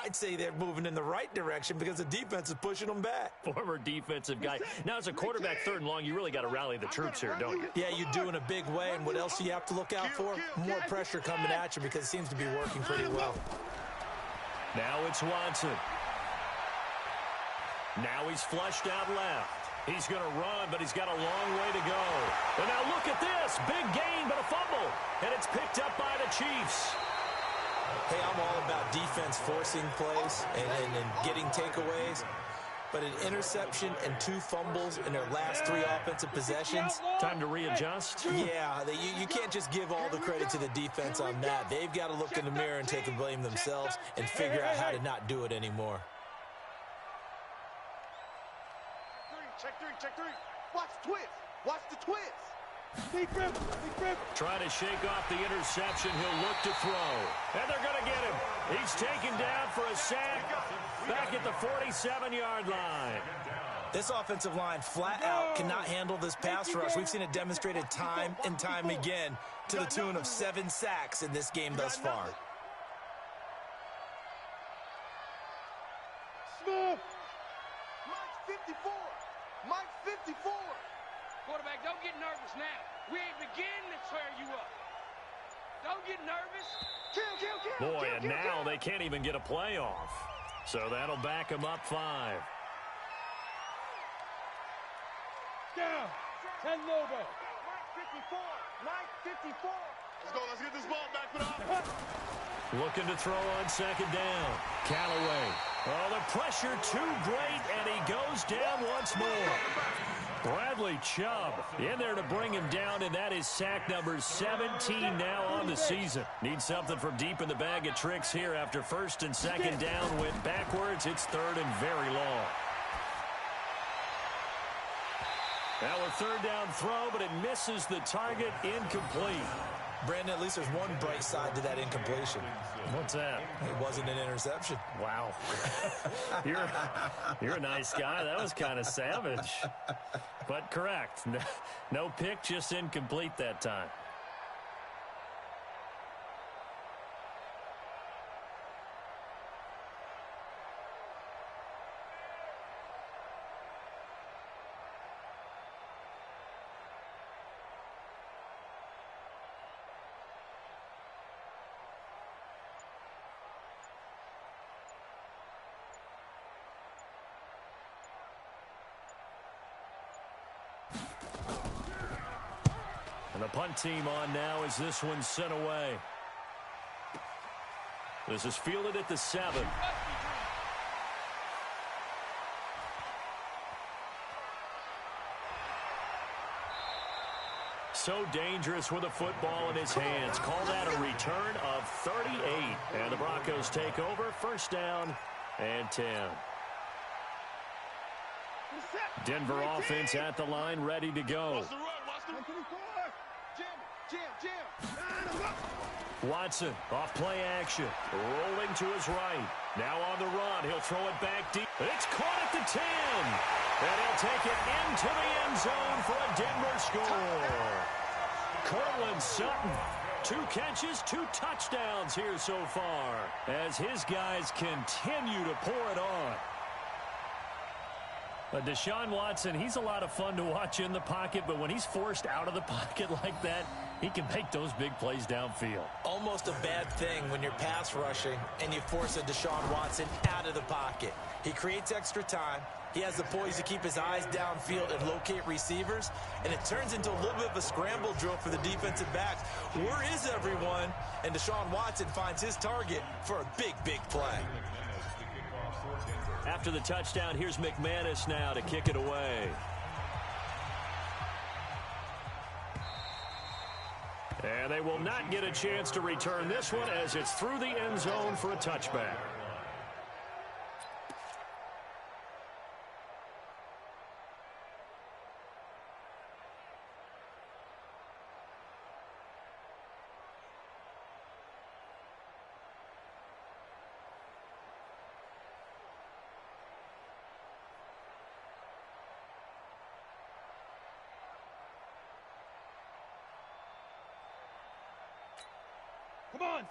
Speaker 6: I'd say they're moving in the right direction because the defense is pushing them back.
Speaker 2: Former defensive guy. Now, as a quarterback 3rd and long, you really got to rally the troops here, don't you?
Speaker 6: Yeah, you do in a big way. And what else do you have to look out for? More pressure coming at you because it seems to be working pretty well.
Speaker 2: Now it's Watson. Now he's flushed out left. He's going to run, but he's got a long way to go. And now look at this. Big gain, but a fumble. And it's picked up by the Chiefs.
Speaker 6: Hey, I'm all about defense forcing plays and getting takeaways. But an interception and 2 fumbles in their last 3 offensive possessions.
Speaker 2: Time to readjust?
Speaker 6: Yeah, you can't just give all the credit to the defense on that. They've got to look in the mirror and take the blame themselves and figure out how to not do it anymore.
Speaker 4: Check three. Watch the twist. Watch the twist.
Speaker 3: Big rip.
Speaker 2: Trying to shake off the interception. He'll look to throw. And they're going to get him. He's taken down for a sack back at the 47-yard line.
Speaker 6: This offensive line flat out cannot handle this pass rush. We've seen it demonstrated time and time again to the tune of 7 sacks in this game thus far.
Speaker 3: Smith.
Speaker 4: Mike 54. Mike 54.
Speaker 3: Quarterback, don't get nervous now. We ain't beginning to tear you up. Don't get nervous. Kill.
Speaker 2: Boy, and now they can't even get a play off. So that'll back them up 5.
Speaker 3: Down. 10 Lobo.
Speaker 4: Mike 54. Let's get this ball back for the offense.
Speaker 2: Looking to throw on 2nd down. Callaway. Oh, the pressure too great, and he goes down once more. Bradley Chubb in there to bring him down, and that is sack number 17 now on the season. Needs something from deep in the bag of tricks here after 1st and 2nd down went backwards. It's 3rd and very long. Now a 3rd down throw, but it misses the target. Incomplete.
Speaker 6: Brandon, at least there's one bright side to that incompletion.
Speaker 2: What's that?
Speaker 6: It wasn't an interception.
Speaker 2: Wow. You're a nice guy. That was kind of savage. But correct. No pick, just incomplete that time. And the punt team on now as this one's sent away. This is fielded at the 7. So dangerous with a football in his hands. Call that a return of 38. And the Broncos take over. 1st down and 10. Denver offense at the line, ready to go. Watson off play action, rolling to his right. Now on the run, he'll throw it back deep. It's caught at the 10. And he'll take it into the end zone for a Denver score. Cortland Sutton. 2 catches, 2 touchdowns here so far as his guys continue to pour it on. But Deshaun Watson, he's a lot of fun to watch in the pocket, but when he's forced out of the pocket like that, he can make those big plays downfield.
Speaker 6: Almost a bad thing when you're pass rushing and you force a Deshaun Watson out of the pocket. He creates extra time. He has the poise to keep his eyes downfield and locate receivers, and it turns into a little bit of a scramble drill for the defensive backs. Where is everyone? And Deshaun Watson finds his target for a big, big play.
Speaker 2: After the touchdown, here's McManus now to kick it away. And they will not get a chance to return this one as it's through the end zone for a touchback.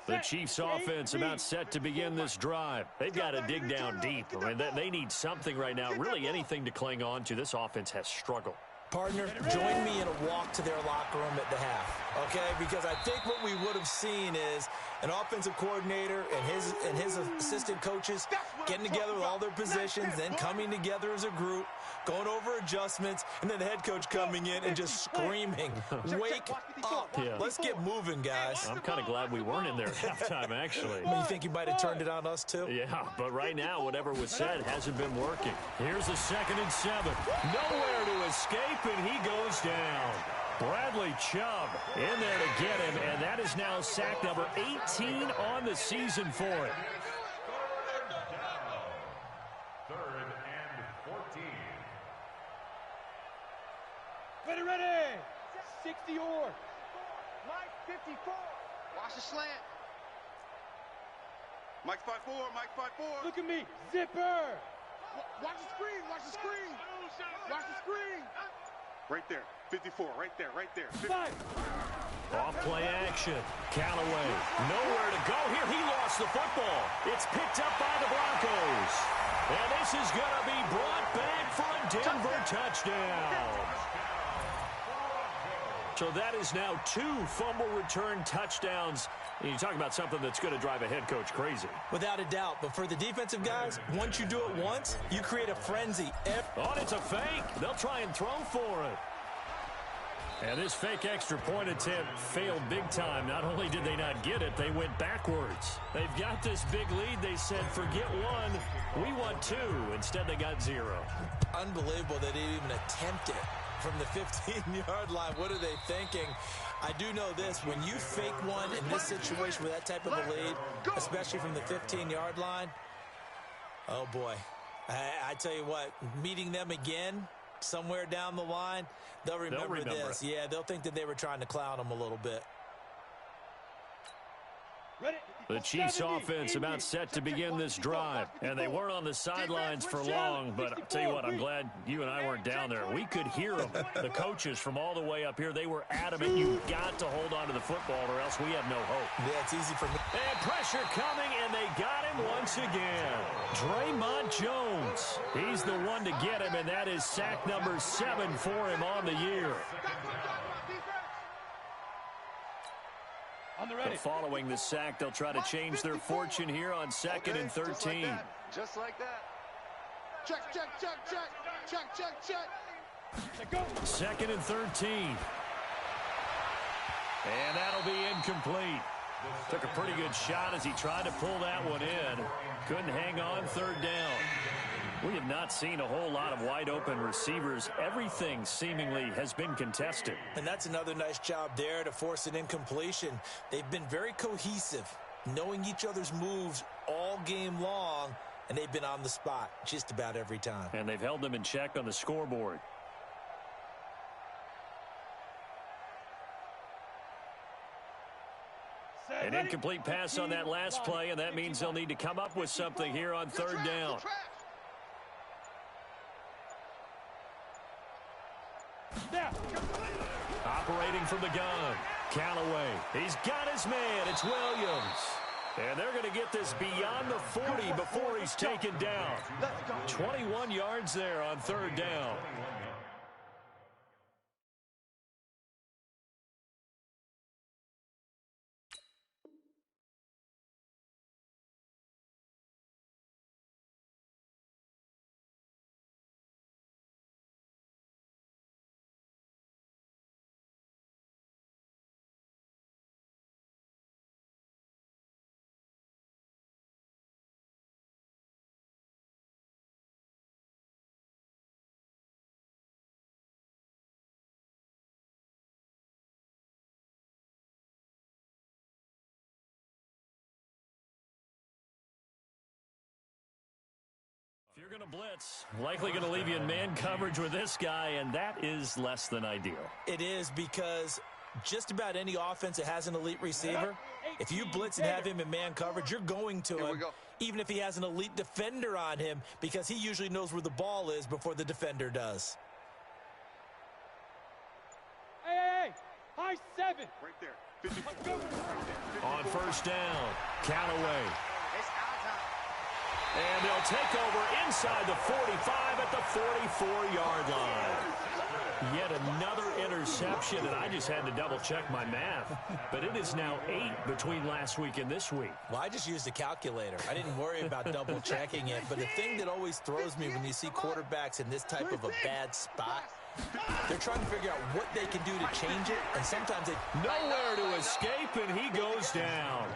Speaker 2: The Chiefs offense about set to begin this drive. They've got to dig down deep. I mean, they need something right now, really anything to cling on to. This offense has struggled.
Speaker 6: Partner, join me in a walk to their locker room at the half, okay? Because I think what we would have seen is an offensive coordinator and his assistant coaches getting together with all their positions, then coming together as a group, going over adjustments, and then the head coach coming in and just screaming, wake up.
Speaker 2: Yeah.
Speaker 6: Let's get moving, guys.
Speaker 2: I'm kind of glad we weren't in there at halftime, actually.
Speaker 6: Well, you think you might have turned it on us, too?
Speaker 2: Yeah, but right now, whatever was said hasn't been working. Here's a 2nd and 7. Nowhere to escape, and he goes down. Bradley Chubb in there to get him, and that is now sack number 18 on the season for him.
Speaker 5: 3rd and 14.
Speaker 7: Ready. 60 or.
Speaker 4: Mike 54. Watch the slant. Mike's 5'4", Mike's 5'4".
Speaker 7: Look at me. Zipper.
Speaker 4: Watch the screen, watch the screen. Watch the screen. Right there, 54, right there.
Speaker 7: 5.
Speaker 2: Off play action. Callaway. Nowhere to go here. He lost the football. It's picked up by the Broncos. And this is going to be brought back for a Denver touchdown. So that is now 2 fumble return touchdowns. And you talk about something that's going to drive a head coach crazy.
Speaker 6: Without a doubt. But for the defensive guys, once you do it once, you create a frenzy.
Speaker 2: Oh, it's a fake. They'll try and throw for it. And this fake extra point attempt failed big time. Not only did they not get it, they went backwards. They've got this big lead. They said, forget 1, we want 2. Instead, they got 0.
Speaker 6: Unbelievable that they even attempt it from the 15-yard line. What are they thinking? I do know this. When you fake one in this situation with that type of a lead, especially from the 15-yard line, oh, boy. I tell you what, meeting them again somewhere down the line, they'll remember this. It. Yeah, they'll think that they were trying to clown them a little bit.
Speaker 2: The Chiefs offense about set to begin this drive. And they weren't on the sidelines for long, but I'll tell you what, I'm glad you and I weren't down there. We could hear them. The coaches from all the way up here, they were adamant. You've got to hold on to the football or else we have no hope.
Speaker 6: Yeah, it's easy for me.
Speaker 2: And pressure coming, and they got him once again. Draymond Jones. He's the one to get him, and that is sack number 7 for him on the year. But following the sack, they'll try to change their fortune here on 2nd and 13.
Speaker 4: Just like that. Check.
Speaker 2: 2nd and 13. And that'll be incomplete. Took a pretty good shot as he tried to pull that one in. Couldn't hang on 3rd down. We have not seen a whole lot of wide-open receivers. Everything seemingly has been contested.
Speaker 6: And that's another nice job there to force an incompletion. They've been very cohesive, knowing each other's moves all game long, and they've been on the spot just about every time.
Speaker 2: And they've held them in check on the scoreboard. An incomplete pass on that last play, and that means they'll need to come up with something here on 3rd down. Operating from the gun. Callaway. He's got his man. It's Williams. And they're going to get this beyond the 40 before he's taken down. 21 yards there on third down. If you're going to blitz, likely going to leave you in man coverage with this guy, and that is less than ideal.
Speaker 6: It is, because just about any offense that has an elite receiver, if you blitz and have him in man coverage, you're going to him, even if he has an elite defender on him, because he usually knows where the ball is before the defender does.
Speaker 7: Hey, high 7.
Speaker 4: Right there. 54.
Speaker 2: On first down, Callaway.
Speaker 4: It's our time.
Speaker 2: And they'll take over inside the 45 at the 44-yard line. Yet another interception, and I just had to double-check my math. But it is now 8 between last week and this week.
Speaker 6: Well, I just used a calculator. I didn't worry about double-checking it. But the thing that always throws me when you see quarterbacks in this type of a bad spot, they're trying to figure out what they can do to change it, and sometimes they...
Speaker 2: Nowhere to escape, and he goes down.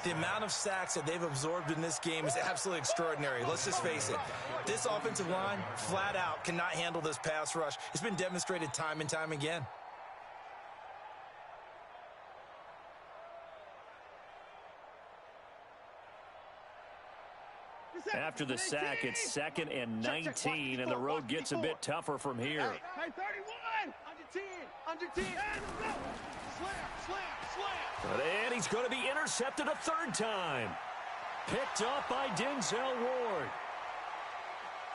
Speaker 6: The amount of sacks that they've absorbed in this game is absolutely extraordinary. Let's just face it. This offensive line, flat out, cannot handle this pass rush. It's been demonstrated time and time again.
Speaker 2: After the sack, it's 2nd and 19, and the road gets a bit tougher from here.
Speaker 7: Hey, 31. Under 10. Slam.
Speaker 2: And he's going to be intercepted a third time. Picked up by Denzel Ward.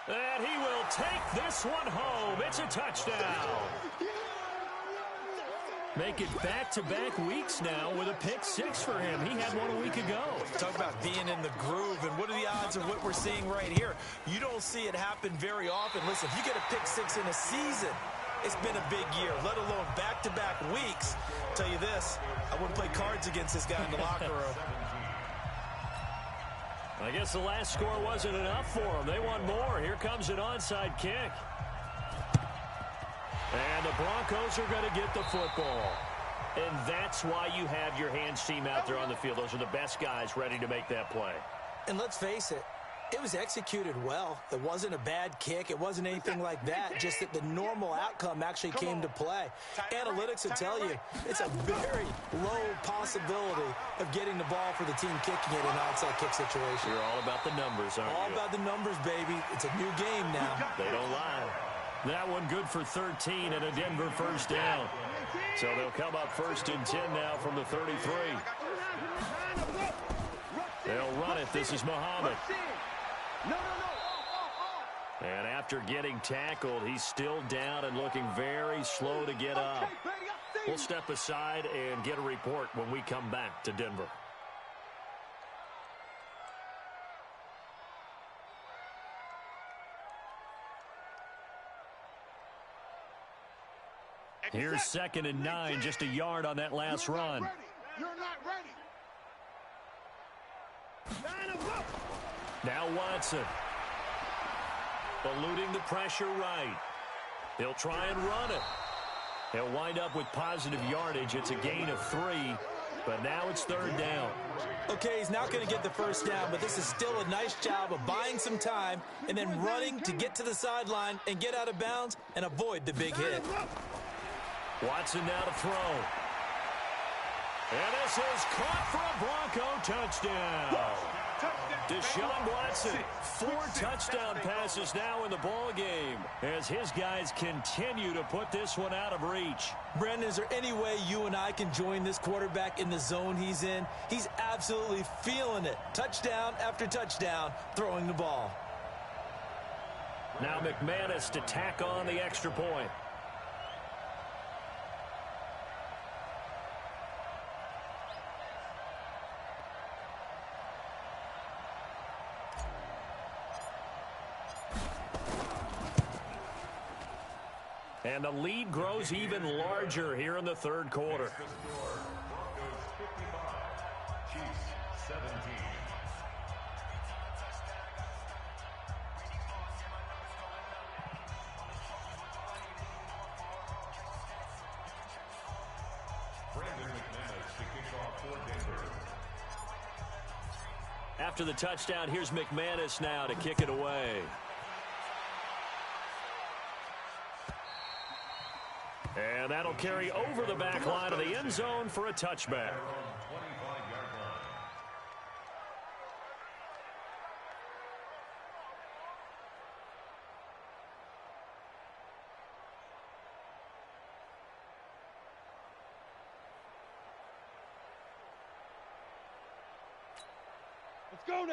Speaker 2: And he will take this one home. It's a touchdown. Make it back-to-back weeks now with a pick 6 for him. He had one a week ago.
Speaker 6: Talk about being in the groove, and what are the odds of what we're seeing right here? You don't see it happen very often. Listen, if you get a pick 6 in a season, it's been a big year, let alone back-to-back weeks. I'll tell you this, I wouldn't play cards against this guy in the locker room.
Speaker 2: I guess the last score wasn't enough for them. They want more. Here comes an onside kick. And the Broncos are going to get the football. And that's why you have your hands team out there on the field. Those are the best guys ready to make that play.
Speaker 6: And let's face it, it was executed well. It wasn't a bad kick. It wasn't anything like that. Just that the normal outcome actually came to play. Analytics will tell you it's a very low possibility of getting the ball for the team kicking it in an onside kick situation.
Speaker 2: You're all about the numbers, aren't you?
Speaker 6: All about the numbers, baby. It's a new game now.
Speaker 2: They don't lie. That one good for 13 and a Denver first down. So they'll come up 1st and 10 now from the 33. They'll run it. This is Muhammad. And after getting tackled, he's still down and looking very slow to get up. We'll step aside and get a report when we come back to Denver. Here's 2nd and 9, just a yard on that last run.
Speaker 4: You're not ready.
Speaker 2: Now Watson. Eluding the pressure right. He'll try and run it. He'll wind up with positive yardage. It's a gain of 3, but now it's 3rd down.
Speaker 6: Okay, he's not going to get the first down, but this is still a nice job of buying some time and then running to get to the sideline and get out of bounds and avoid the big hit.
Speaker 2: Watson now to throw. And this is caught for a Bronco touchdown. Deshaun Watson, 4 touchdown passes now in the ball game as his guys continue to put this one out of reach.
Speaker 6: Brandon, is there any way you and I can join this quarterback in the zone he's in? He's absolutely feeling it. Touchdown after touchdown, throwing the ball.
Speaker 2: Now McManus to tack on the extra point. And the lead grows even larger here in the third quarter.
Speaker 5: The score, Broncos 55, Chiefs 17.
Speaker 2: After the touchdown, here's McManus now to kick it away. And that'll carry over the back line of the end zone for a touchback.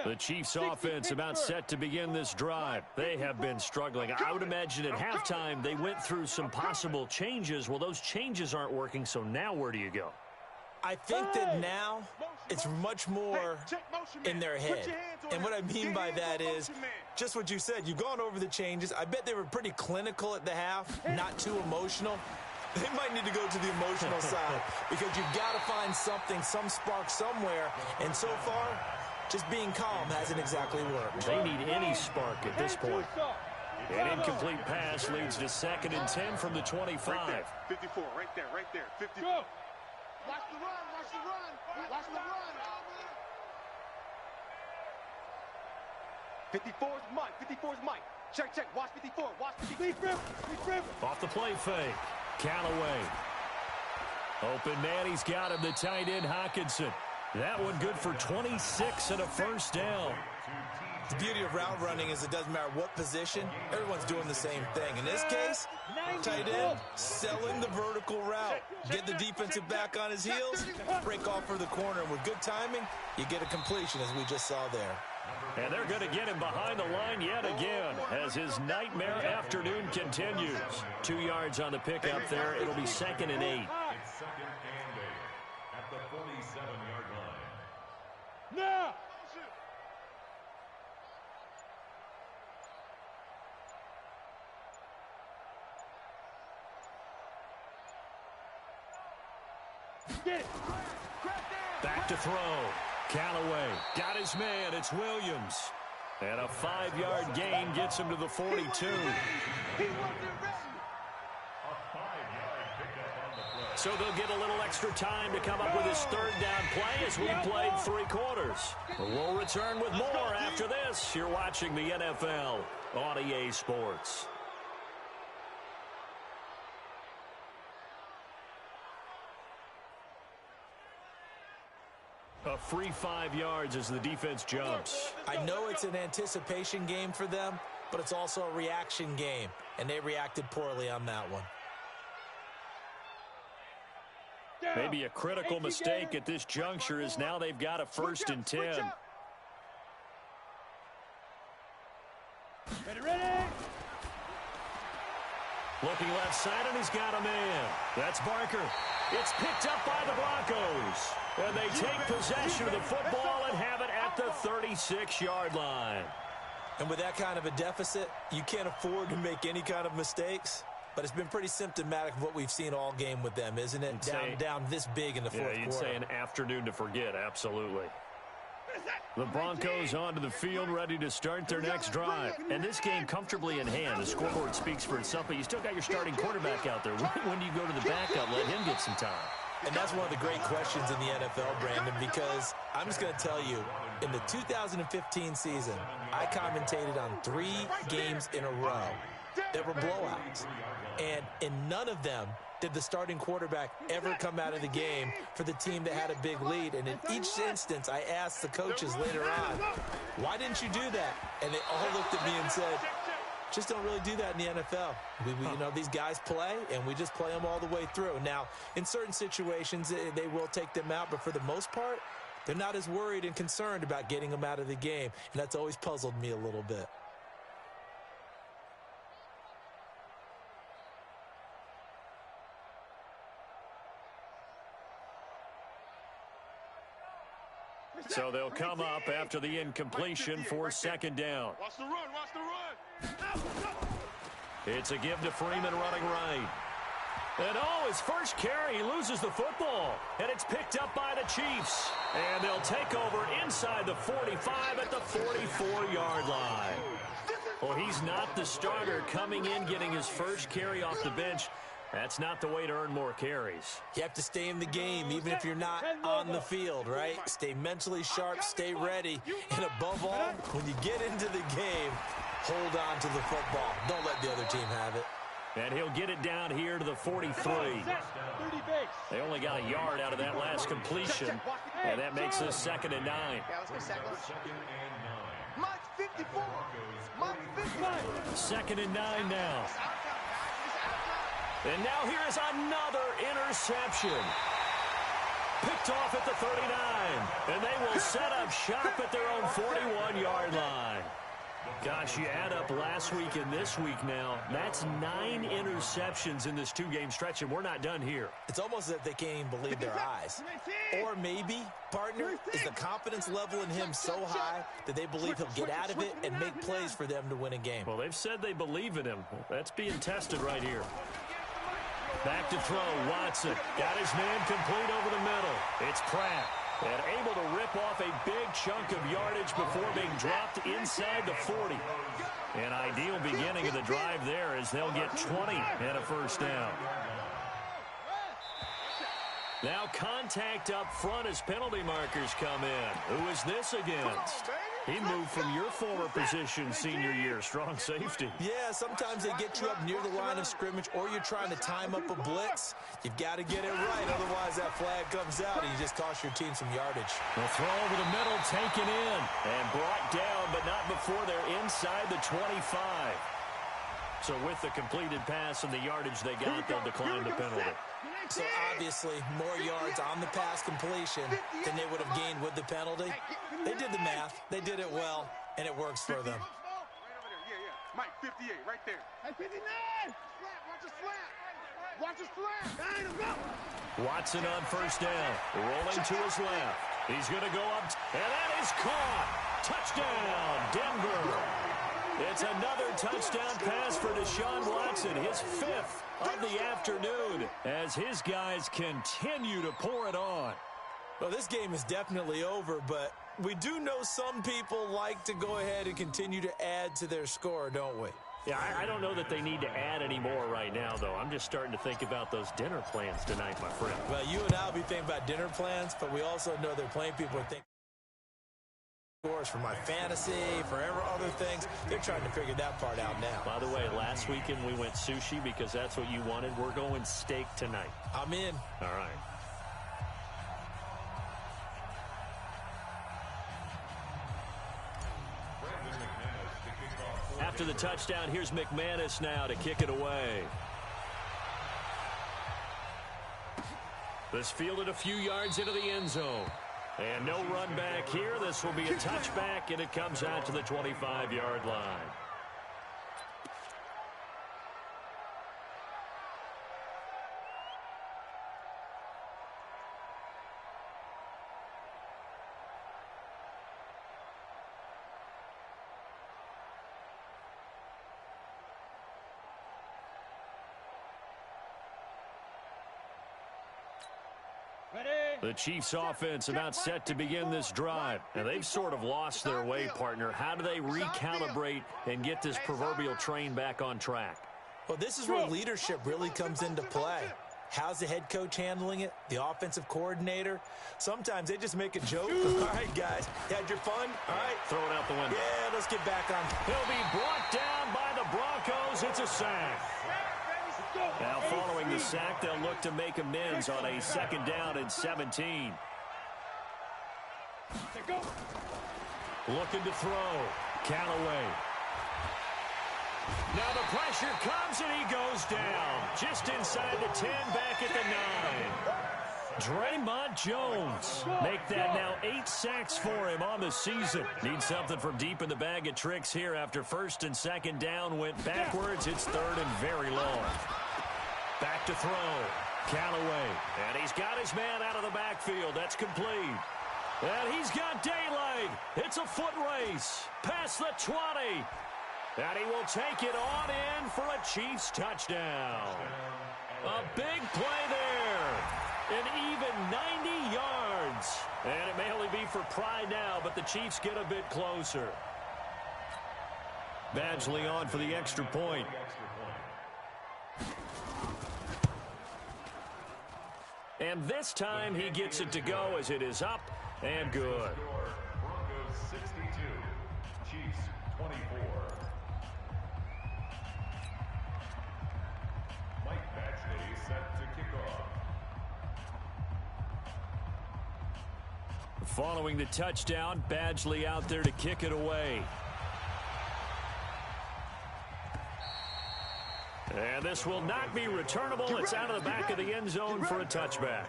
Speaker 2: The Chiefs offense about set to begin this drive. They have been struggling. I would imagine at halftime they went through some possible changes. Well, those changes aren't working, so now where do you go?
Speaker 6: I think that now it's much more in their head. And what I mean by that is just what you said. You've gone over the changes. I bet they were pretty clinical at the half, not too emotional. They might need to go to the emotional side because you've got to find something, some spark somewhere. And so far, just being calm hasn't exactly worked.
Speaker 2: They need any spark at this point. An incomplete pass leads to 2nd and 10 from the 25.
Speaker 4: Right there. 54, right there, right there. 50. Go. Watch the run, watch the run, watch the run. 54 is Mike, 54 is Mike. Check, check, watch 54, watch 54.
Speaker 2: Off the play fake. Callaway. Open man, he's got him, the tight end Hockenson. That one good for 26 and a first down.
Speaker 8: The beauty of route running is it doesn't matter what position, everyone's doing the same thing. In this case, tight end selling the vertical route. Get the defensive back on his heels, break off for the corner, and with good timing, you get a completion as we just saw there.
Speaker 2: And they're going to get him behind the line yet again as his nightmare afternoon continues. 2 yards on the pickup there. It'll be 2nd and 8.
Speaker 5: It's 2nd and 8 at the 47-yard line.
Speaker 7: Now!
Speaker 2: Back to throw. Callaway got his man. It's Williams. And a 5-yard gain gets him to the 42.
Speaker 5: A 5-yard pickup on the play.
Speaker 2: So they'll get a little extra time to come up with his 3rd down play as we played 3 quarters. We'll return with more after this. You're watching the NFL on EA Sports. A free 5 yards as the defense jumps.
Speaker 6: I know it's an anticipation game for them, but it's also a reaction game, and they reacted poorly on that one.
Speaker 2: Maybe a critical mistake at this juncture is now they've got a 1st and 10.
Speaker 7: Ready?
Speaker 2: Looking left side, and he's got a man. That's Barker. It's picked up by the Broncos. And they take possession of the football and have it at the 36-yard line.
Speaker 6: And with that kind of a deficit, you can't afford to make any kind of mistakes. But it's been pretty symptomatic of what we've seen all game with them, isn't it? Down this big in the fourth quarter.
Speaker 2: Yeah, you'd say an afternoon to forget, absolutely. The Broncos onto the field, ready to start their next drive. And this game comfortably in hand. The scoreboard speaks for itself, but you still got your starting quarterback out there. When do you go to the backup? Let him get some time.
Speaker 6: And that's one of the great questions in the NFL, Brandon, because I'm just going to tell you, in the 2015 season, I commentated on 3 games in a row that were blowouts. And in none of them did the starting quarterback ever come out of the game for the team that had a big lead. And in each instance, I asked the coaches later on, why didn't you do that? And they all looked at me and said, just don't really do that in the NFL. You know, these guys play, and we just play them all the way through. Now, in certain situations, they will take them out, but for the most part, they're not as worried and concerned about getting them out of the game, and that's always puzzled me a little bit.
Speaker 2: So they'll come up after the incompletion for 2nd down.
Speaker 4: Watch the run, watch the run.
Speaker 2: It's a give to Freeman running right. And his first carry, he loses the football. And it's picked up by the Chiefs. And they'll take over inside the 45 at the 44-yard line. Well, he's not the starter coming in, getting his first carry off the bench. That's not the way to earn more carries.
Speaker 6: You have to stay in the game, even if you're not on the field, right? Stay mentally sharp, stay ready. And above all, when you get into the game, hold on to the football. Don't let the other team have it.
Speaker 2: And he'll get it down here to the 43. They only got a yard out of that last completion. And that makes this 2nd and 9.
Speaker 4: Yeah, let's go second. Mike 54. Mike 54.
Speaker 2: 2nd and 9 now. And now here is another interception. Picked off at the 39. And they will set up shop at their own 41-yard line. Gosh, you add up last week and this week now, that's 9 interceptions in this 2-game stretch, and we're not done here.
Speaker 6: It's almost as if they can't even believe their eyes. Or maybe, partner, is the confidence level in him so high that they believe he'll get out of it and make plays for them to win a game.
Speaker 2: Well, they've said they believe in him. That's being tested right here. Back to throw, Watson. Got his man complete over the middle. It's Pratt. And able to rip off a big chunk of yardage before being dropped inside the 40. An ideal beginning of the drive there as they'll get 20 and a first down. Now contact up front as penalty markers come in. Who is this against? He moved from your former position senior year, strong safety.
Speaker 6: Yeah, sometimes they get you up near the line of scrimmage or you're trying to time up a blitz. You've got to get it right, otherwise that flag comes out and you just cost your team some yardage.
Speaker 2: The throw over the middle, taken in, and brought down, but not before they're inside the 25. So with the completed pass and the yardage they got, they'll decline the penalty.
Speaker 6: So obviously more yards on the pass completion than they would have gained with the penalty. They did the math. They did it well, and it works for them.
Speaker 4: Right over there. Yeah. Mike 58, right there. Hey, 59! Watch his flat. Watch his flat.
Speaker 2: Watson on first down. Rolling to his left. He's going to go up, and that is caught. Touchdown, Denver. It's another touchdown pass for Deshaun Watson, his 5th of the afternoon, as his guys continue to pour it on.
Speaker 6: Well, this game is definitely over, but we do know some people like to go ahead and continue to add to their score, don't we?
Speaker 2: Yeah, I don't know that they need to add any more right now, though. I'm just starting to think about those dinner plans tonight, my friend.
Speaker 6: Well, you and I will be thinking about dinner plans, but we also know they're playing people are thinking for my fantasy, for other things. They're trying to figure that part out now.
Speaker 2: By the way, last weekend we went sushi because that's what you wanted. We're going steak tonight.
Speaker 6: I'm in.
Speaker 2: All right. After the touchdown, here's McManus now to kick it away. This fielded a few yards into the end zone. And no run back here. This will be a touchback, and it comes out to the 25-yard line. The Chiefs offense about set to begin this drive. And they've sort of lost their way, partner. How do they recalibrate and get this proverbial train back on track?
Speaker 6: Well, this is where leadership really comes into play. How's the head coach handling it? The offensive coordinator? Sometimes they just make a joke. All right, guys, you had your fun? All right.
Speaker 2: Throw it out the window.
Speaker 6: Yeah, let's get back on.
Speaker 2: He'll be brought down by the Broncos. It's a sack. Now following the sack, they'll look to make amends on a 2nd down and 17. Looking to throw. Callaway. Now the pressure comes and he goes down. Just inside the 10, back at the 9. Draymond Jones. Make that now 8 sacks for him on the season. Needs something from deep in the bag of tricks here after 1st and 2nd down went backwards. It's 3rd and very long. Back to throw. Callaway. And he's got his man out of the backfield. That's complete. And he's got daylight. It's a foot race. Past the 20. And he will take it on in for a Chiefs touchdown. A big play there. An even 90 yards. And it may only be for pride now, but the Chiefs get a bit closer. Badgley on for the extra point. And this time he gets it to go as it is up and good.
Speaker 5: Broncos 62, Chiefs 24. Mike Badgley set to kick off.
Speaker 2: Following the touchdown, Badgley out there to kick it away. And this will not be returnable. It's out of the back of the end zone for a touchback.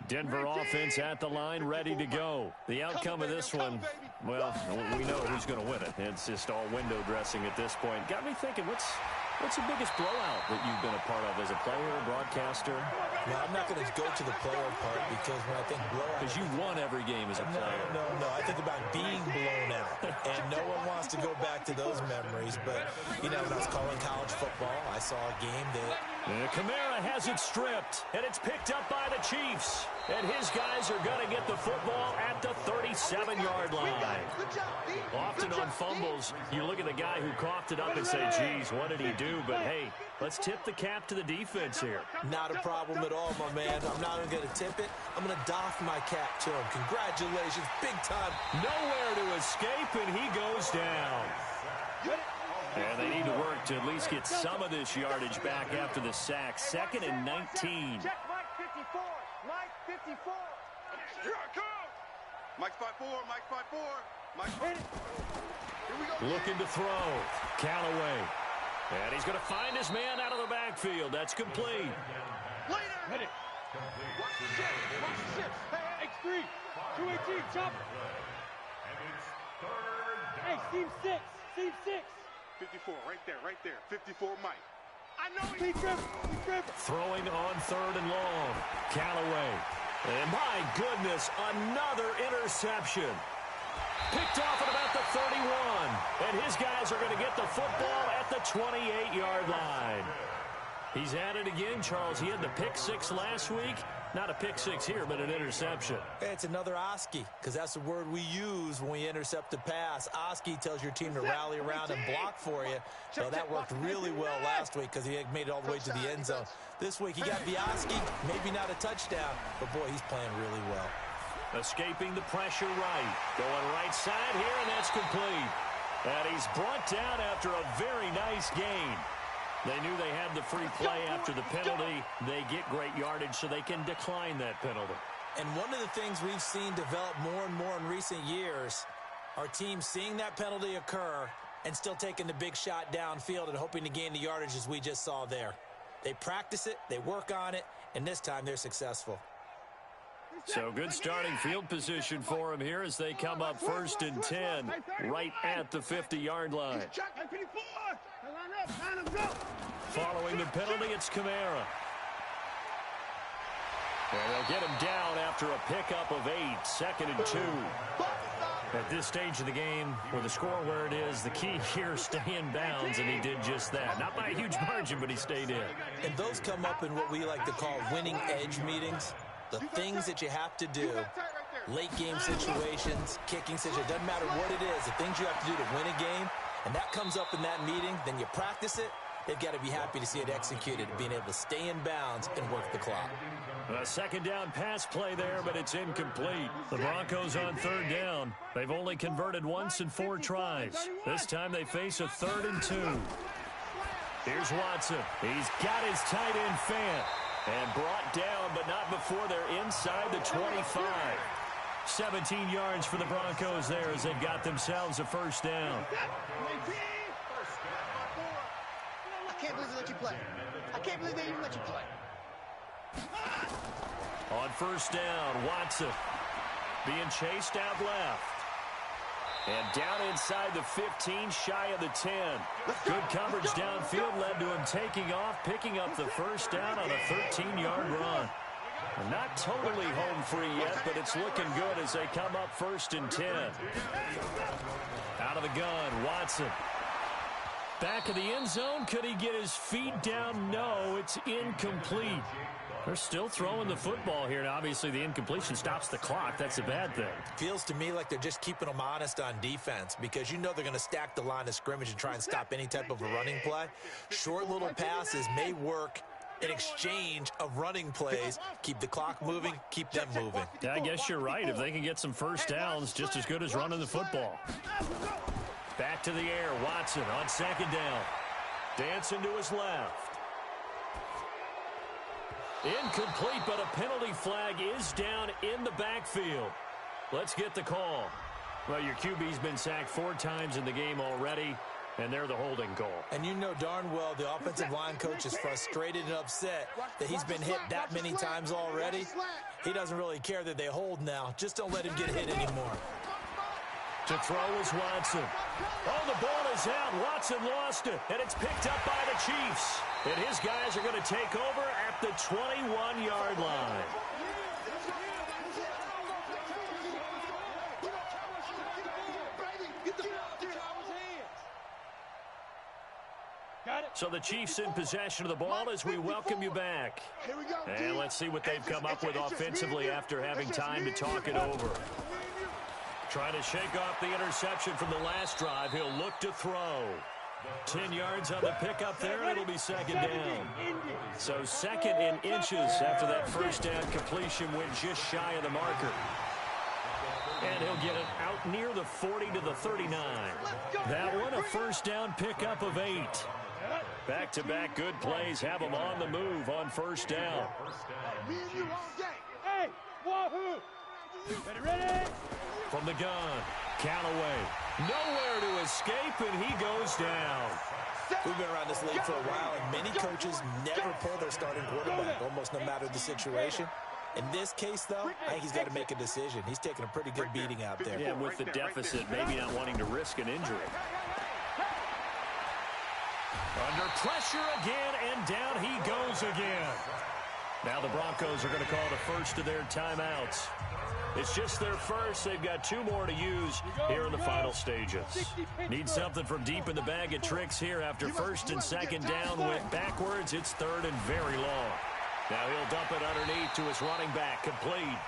Speaker 2: Denver offense at the line, ready to go. The outcome of this one, well, we know who's going to win it. It's just all window dressing at this point. Got me thinking, what's the biggest blowout that you've been a part of as a player, broadcaster?
Speaker 6: Well, I'm not going to go to the player part because when I think blowout...
Speaker 2: Because you won every game as a player.
Speaker 6: No. I think about being blown out. And no one wants to go back to those memories. But, you know, when I was calling college football, I saw a game that...
Speaker 2: Kamara has it stripped, and it's picked up by the Chiefs. And his guys are going to get the football at the 37-yard line. Often on fumbles, you look at the guy who coughed it up and say, geez, what did he do? But, hey, let's tip the cap to the defense here.
Speaker 6: Not a problem at all, my man. I'm not even going to tip it. I'm going to doff my cap to him. Congratulations, big time.
Speaker 2: Nowhere to escape, and he goes down. And they need to work to at least get some of this yardage back after the sack. 2nd and 19.
Speaker 7: Check Mike 54. Mike 54.
Speaker 4: Here I come. Mike 5-4. Mike 5-4. Mike 5. Here we go.
Speaker 2: Looking to throw. Callaway. And he's going to find his man out of the backfield. That's complete.
Speaker 4: Later.
Speaker 7: Hit it.
Speaker 4: Watch the shit. Watch the shit. Hey,
Speaker 7: X3. 218. Chop.
Speaker 5: And it's 3rd down.
Speaker 7: Hey, Steve 6. Steve 6.
Speaker 4: 54, right there. 54, Mike. I know
Speaker 7: Steve Trevor.
Speaker 2: Throwing on 3rd and long. Callaway. And my goodness, another interception. Picked off at about the 31. And his guys are going to get the football at the 28-yard line. He's at it again, Charles. He had the pick 6 last week. Not a pick 6 here, but an interception.
Speaker 6: It's another Oski, because that's the word we use when we intercept a pass. Oski tells your team to rally around and block for you. So that worked really well last week because he had made it all the way to the end zone. This week he got the Oski, maybe not a touchdown, but boy, he's playing really well.
Speaker 2: Escaping the pressure right. Going right side here, and that's complete. And he's brought down after a very nice gain. They knew they had the free play after the penalty. They get great yardage so they can decline that penalty.
Speaker 6: And one of the things we've seen develop more and more in recent years are teams seeing that penalty occur and still taking the big shot downfield and hoping to gain the yardage as we just saw there. They practice it, they work on it, and this time they're successful.
Speaker 2: So good starting field position for him here as they come up 1st and 10 right at the 50-yard line. Following the penalty, it's Kamara. And they'll get him down after a pickup of 8, 2nd and 2. At this stage of the game, with the score where it is, the key here, stay in bounds, and he did just that. Not by a huge margin, but he stayed in.
Speaker 6: And those come up in what we like to call winning edge meetings. The things that you have to do, late game situations, kicking situations, doesn't matter what it is, the things you have to do to win a game, and that comes up in that meeting, then you practice it, they've got to be happy to see it executed, being able to stay in bounds and work the clock.
Speaker 2: A 2nd down pass play there, but it's incomplete. The Broncos on 3rd down. They've only converted once in 4 tries. This time they face a 3rd and 2. Here's Watson. He's got his tight end Fant. And brought down, but not before they're inside the 25. 17 yards for the Broncos there as they've got themselves a 1st down.
Speaker 4: I can't believe they let you play. I can't believe they even let you play.
Speaker 2: On 1st down, Watson being chased out left. And down inside the 15, shy of the 10. Good coverage downfield led to him taking off, picking up the first down on a 13-yard run. Not totally home free yet, but it's looking good as they come up 1st and 10. Out of the gun, Watson. Back of the end zone. Could he get his feet down? No, it's incomplete. They're still throwing the football here, and obviously the incompletion stops the clock. That's a bad thing.
Speaker 6: Feels to me like they're just keeping them honest on defense because you know they're going to stack the line of scrimmage and try and stop any type of a running play. Short little passes may work in exchange of running plays. Keep the clock moving, keep them moving.
Speaker 2: Yeah, I guess you're right. If they can get some first downs, just as good as running the football. Back to the air, Watson on 2nd down. Dancing to his left. Incomplete, but a penalty flag is down in the backfield. Let's get the call. Well, your QB's been sacked 4 times in the game already, and they're the holding call.
Speaker 6: And you know darn well the offensive line coach is frustrated and upset that he's been hit that many times already. He doesn't really care that they hold now. Just don't let him get hit anymore.
Speaker 2: To throw is Watson. Oh, the ball is out. Watson lost it, and it's picked up by the Chiefs. And his guys are going to take over at the 21-yard line. So the Chiefs in possession of the ball as we welcome you back. And let's see what they've come up with offensively after having time to talk it over. Trying to shake off the interception from the last drive. He'll look to throw. 10 yards on the pickup there, and it'll be 2nd down. So 2nd in inches after that first down completion went just shy of the marker. And he'll get it out near the 40 to the 39. That one a first down pickup of 8. Back-to-back good plays have them on the move on 1st down.
Speaker 7: Hey, wahoo! Ready?
Speaker 2: From the gun, Callaway. Nowhere to escape, and he goes down.
Speaker 6: We've been around this league for a while, and many coaches never pull their starting quarterback, almost no matter the situation. In this case, though, I think he's got to make a decision. He's taking a pretty good beating out there.
Speaker 2: Yeah, with the deficit, maybe not wanting to risk an injury. Under pressure again, and down he goes again. Now the Broncos are going to call the first of their timeouts. It's just their first. They've got 2 more to use here in the final stages. Need something from deep in the bag of tricks here after 1st and 2nd down went backwards. It's 3rd and very long. Now he'll dump it underneath to his running back, complete.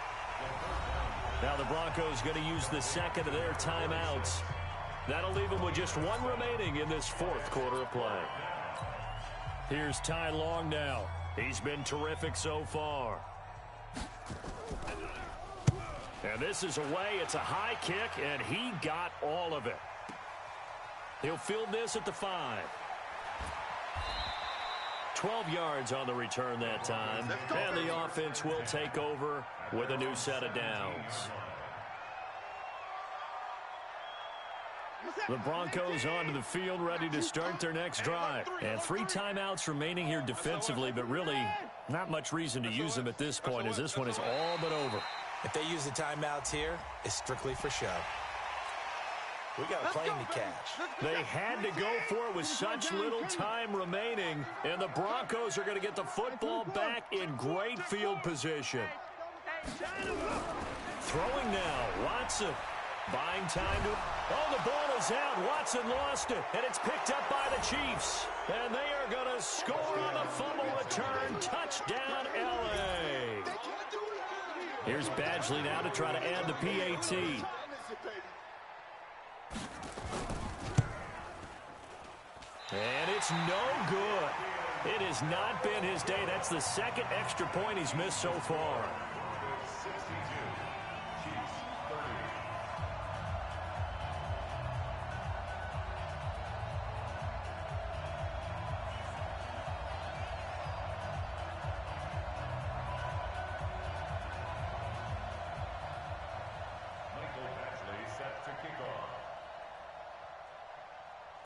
Speaker 2: Now the Broncos going to use the 2nd of their timeouts. That'll leave them with just 1 remaining in this 4th quarter of play. Here's Ty Long now. He's been terrific so far. And this is away. It's a high kick, and he got all of it. He'll field this at the 5. 12 yards on the return that time. And the offense will take over with a new set of downs. The Broncos onto the field, ready to start their next drive. And 3 timeouts remaining here defensively, but really not much reason to use them at this point, as this one is all but over.
Speaker 6: If they use the timeouts here, it's strictly for show. We got a plane to catch.
Speaker 2: They had to go for it with such little time remaining, and the Broncos are going to get the football back in great field position. Throwing now, Watson. Buying time to... Oh, the ball is out. Watson lost it, and it's picked up by the Chiefs. And they are going to score on the fumble return. Touchdown, L.A. Here's Badgley now to try to add the PAT. And it's no good. It has not been his day. That's the 2nd extra point he's missed so far.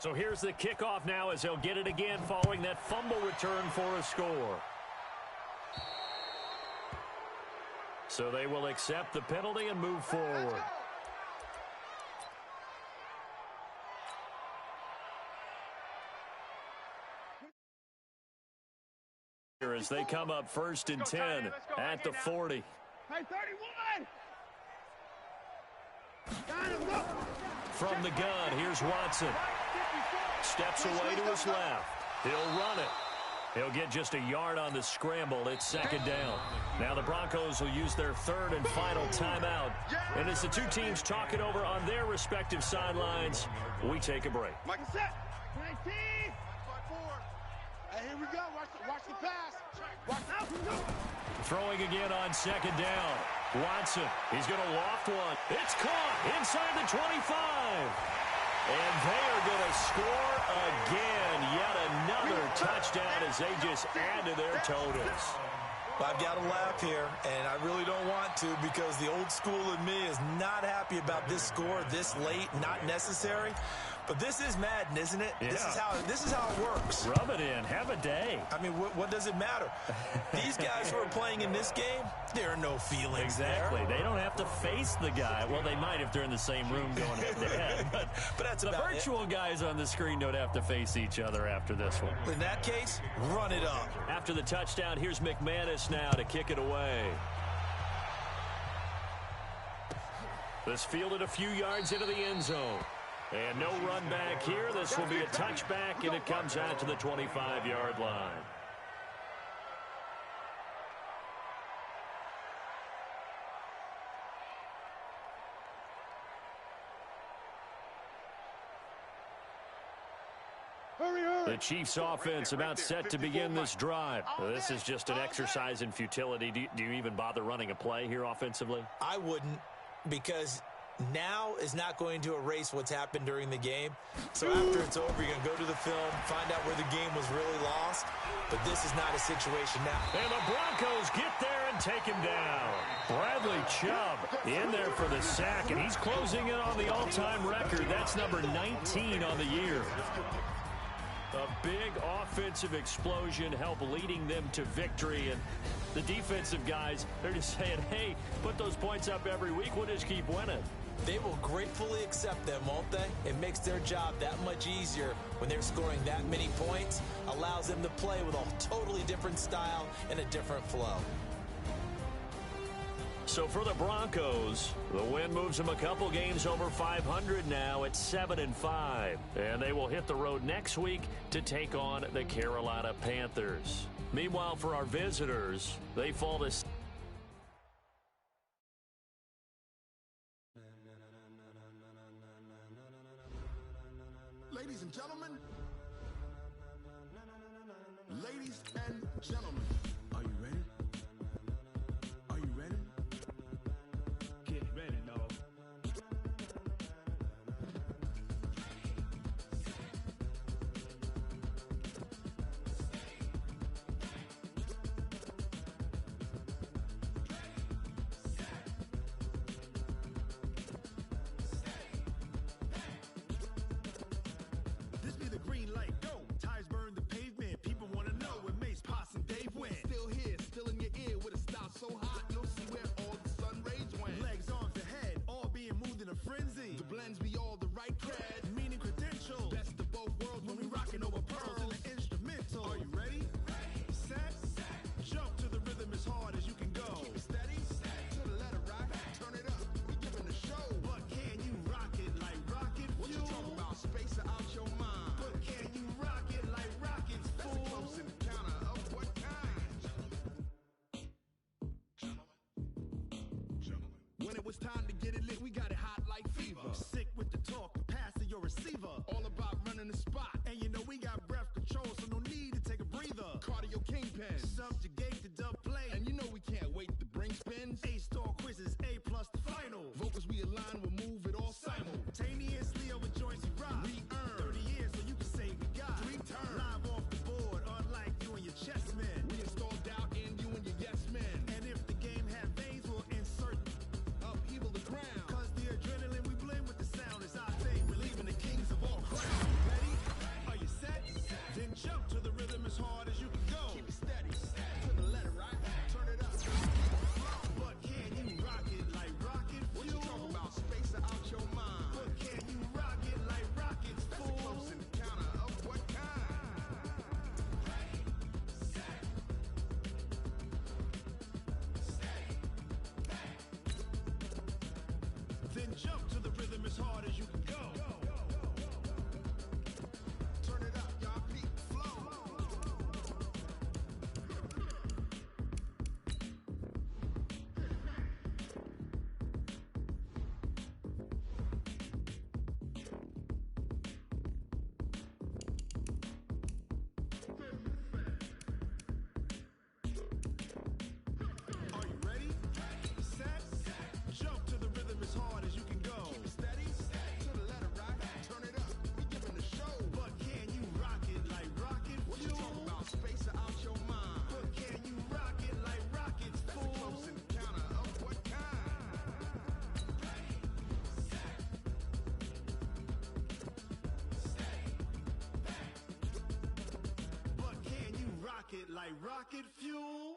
Speaker 2: So here's the kickoff now as they'll get it again following that fumble return for a score. So they will accept the penalty and move forward. Here as they come up 1st and 10 at the 40.
Speaker 7: Hey, 31!
Speaker 2: From the gun, here's Watson. Steps away to his left. He'll run it. He'll get just a yard on the scramble. It's 2nd down. Now the Broncos will use their 3rd and final timeout. And as the two teams talk it over on their respective sidelines, we take a break.
Speaker 4: Mike, set. 19. Hey, here we go. Watch the pass. Watch out.
Speaker 2: Throwing again on 2nd down. Watson, he's going to loft one. It's caught inside the 25. And they are going to score again. Yet another touchdown as they just add to their totals.
Speaker 8: I've got to laugh here, and I really don't want to because the old school in me is not happy about this score this late, not necessary. But this is Madden, isn't it?
Speaker 2: Yeah.
Speaker 8: This is how it works.
Speaker 2: Rub it in. Have a day.
Speaker 8: I mean, what does it matter? These guys who are playing in this game, there are no feelings
Speaker 2: Exactly.
Speaker 8: there.
Speaker 2: They don't have to face the guy. Well, they might if they're in the same room going head-to-head. But
Speaker 8: that's
Speaker 2: the
Speaker 8: about
Speaker 2: virtual guys on the screen don't have to face each other after this one.
Speaker 8: In that case, run it up.
Speaker 2: After the touchdown, here's McManus now to kick it away. This fielded a few yards into the end zone. And no run back here. This will be a touchback, and it comes out to the 25-yard line. The Chiefs offense about set to begin this drive. This is just an exercise in futility. Do you even bother running a play here offensively?
Speaker 6: I wouldn't, because now is not going to erase what's happened during the game. So after it's over, you're going to go to the film, find out where the game was really lost. But this is not a situation now.
Speaker 2: And the Broncos get there and take him down. Bradley Chubb in there for the sack, and he's closing in on the all-time record. That's number 19 on the year. A big offensive explosion helped leading them to victory. And the defensive guys, they're just saying, hey, put those points up every week. We'll just keep winning.
Speaker 6: They will gratefully accept them, won't they? It makes their job that much easier when they're scoring that many points. Allows them to play with a totally different style and a different flow.
Speaker 2: So for the Broncos, the win moves them a couple games over 500 now at 7-5. And they will hit the road next week to take on the Carolina Panthers. Meanwhile, for our visitors, they fall to...
Speaker 4: Ladies and gentlemen. Ladies and gentlemen. Are you ready? Are you ready?
Speaker 7: Get ready, dog.
Speaker 4: This be the green light, go. Tires burn the pavement. People want to know where Mace, Potts, and Dave went. Still here, still in your ear with a style so hot, you'll see where all the sun rays went. Legs, arms, ahead, all being moved in a frenzy. The blends be all the right cred, meaning credentials. Best of both worlds when we rockin' over pearls in the instrumental. Are you ready? Set. Jump to the rhythm as hard as you can go. Keep it steady. To the letter, right? Turn it up. We giving the show. But can you rock it like rocket fuel? What you talking about? Space out your mind. But can you rock it like rockets, fool? That's a close encounter of what kind? Gentlemen. When it was time to get it lit, we got it hot like fever. Sick with the talk, pass to your receiver. All about running the spot. And you know we got breath control, so no need to take a breather. Cardio kingpin. Subjugate the dub play. And you know we can't wait to bring spins. A-star quizzes, A+ the final. Vocals we align, we'll move it all simultaneously over joints we rock. We earn 30 years, so you can say we got 3 turns. Live off the board, unlike you and your chess men. We install doubt in you and your yes men. And if the game had veins, we'll insert upheaval the ground. Cause the adrenaline we blend with the sound is our thing. We're leaving the kings of all crowns. Ready? Are you set? Then jump to the rhythm as hard as you can go. Keep it steady.
Speaker 9: like rocket fuel.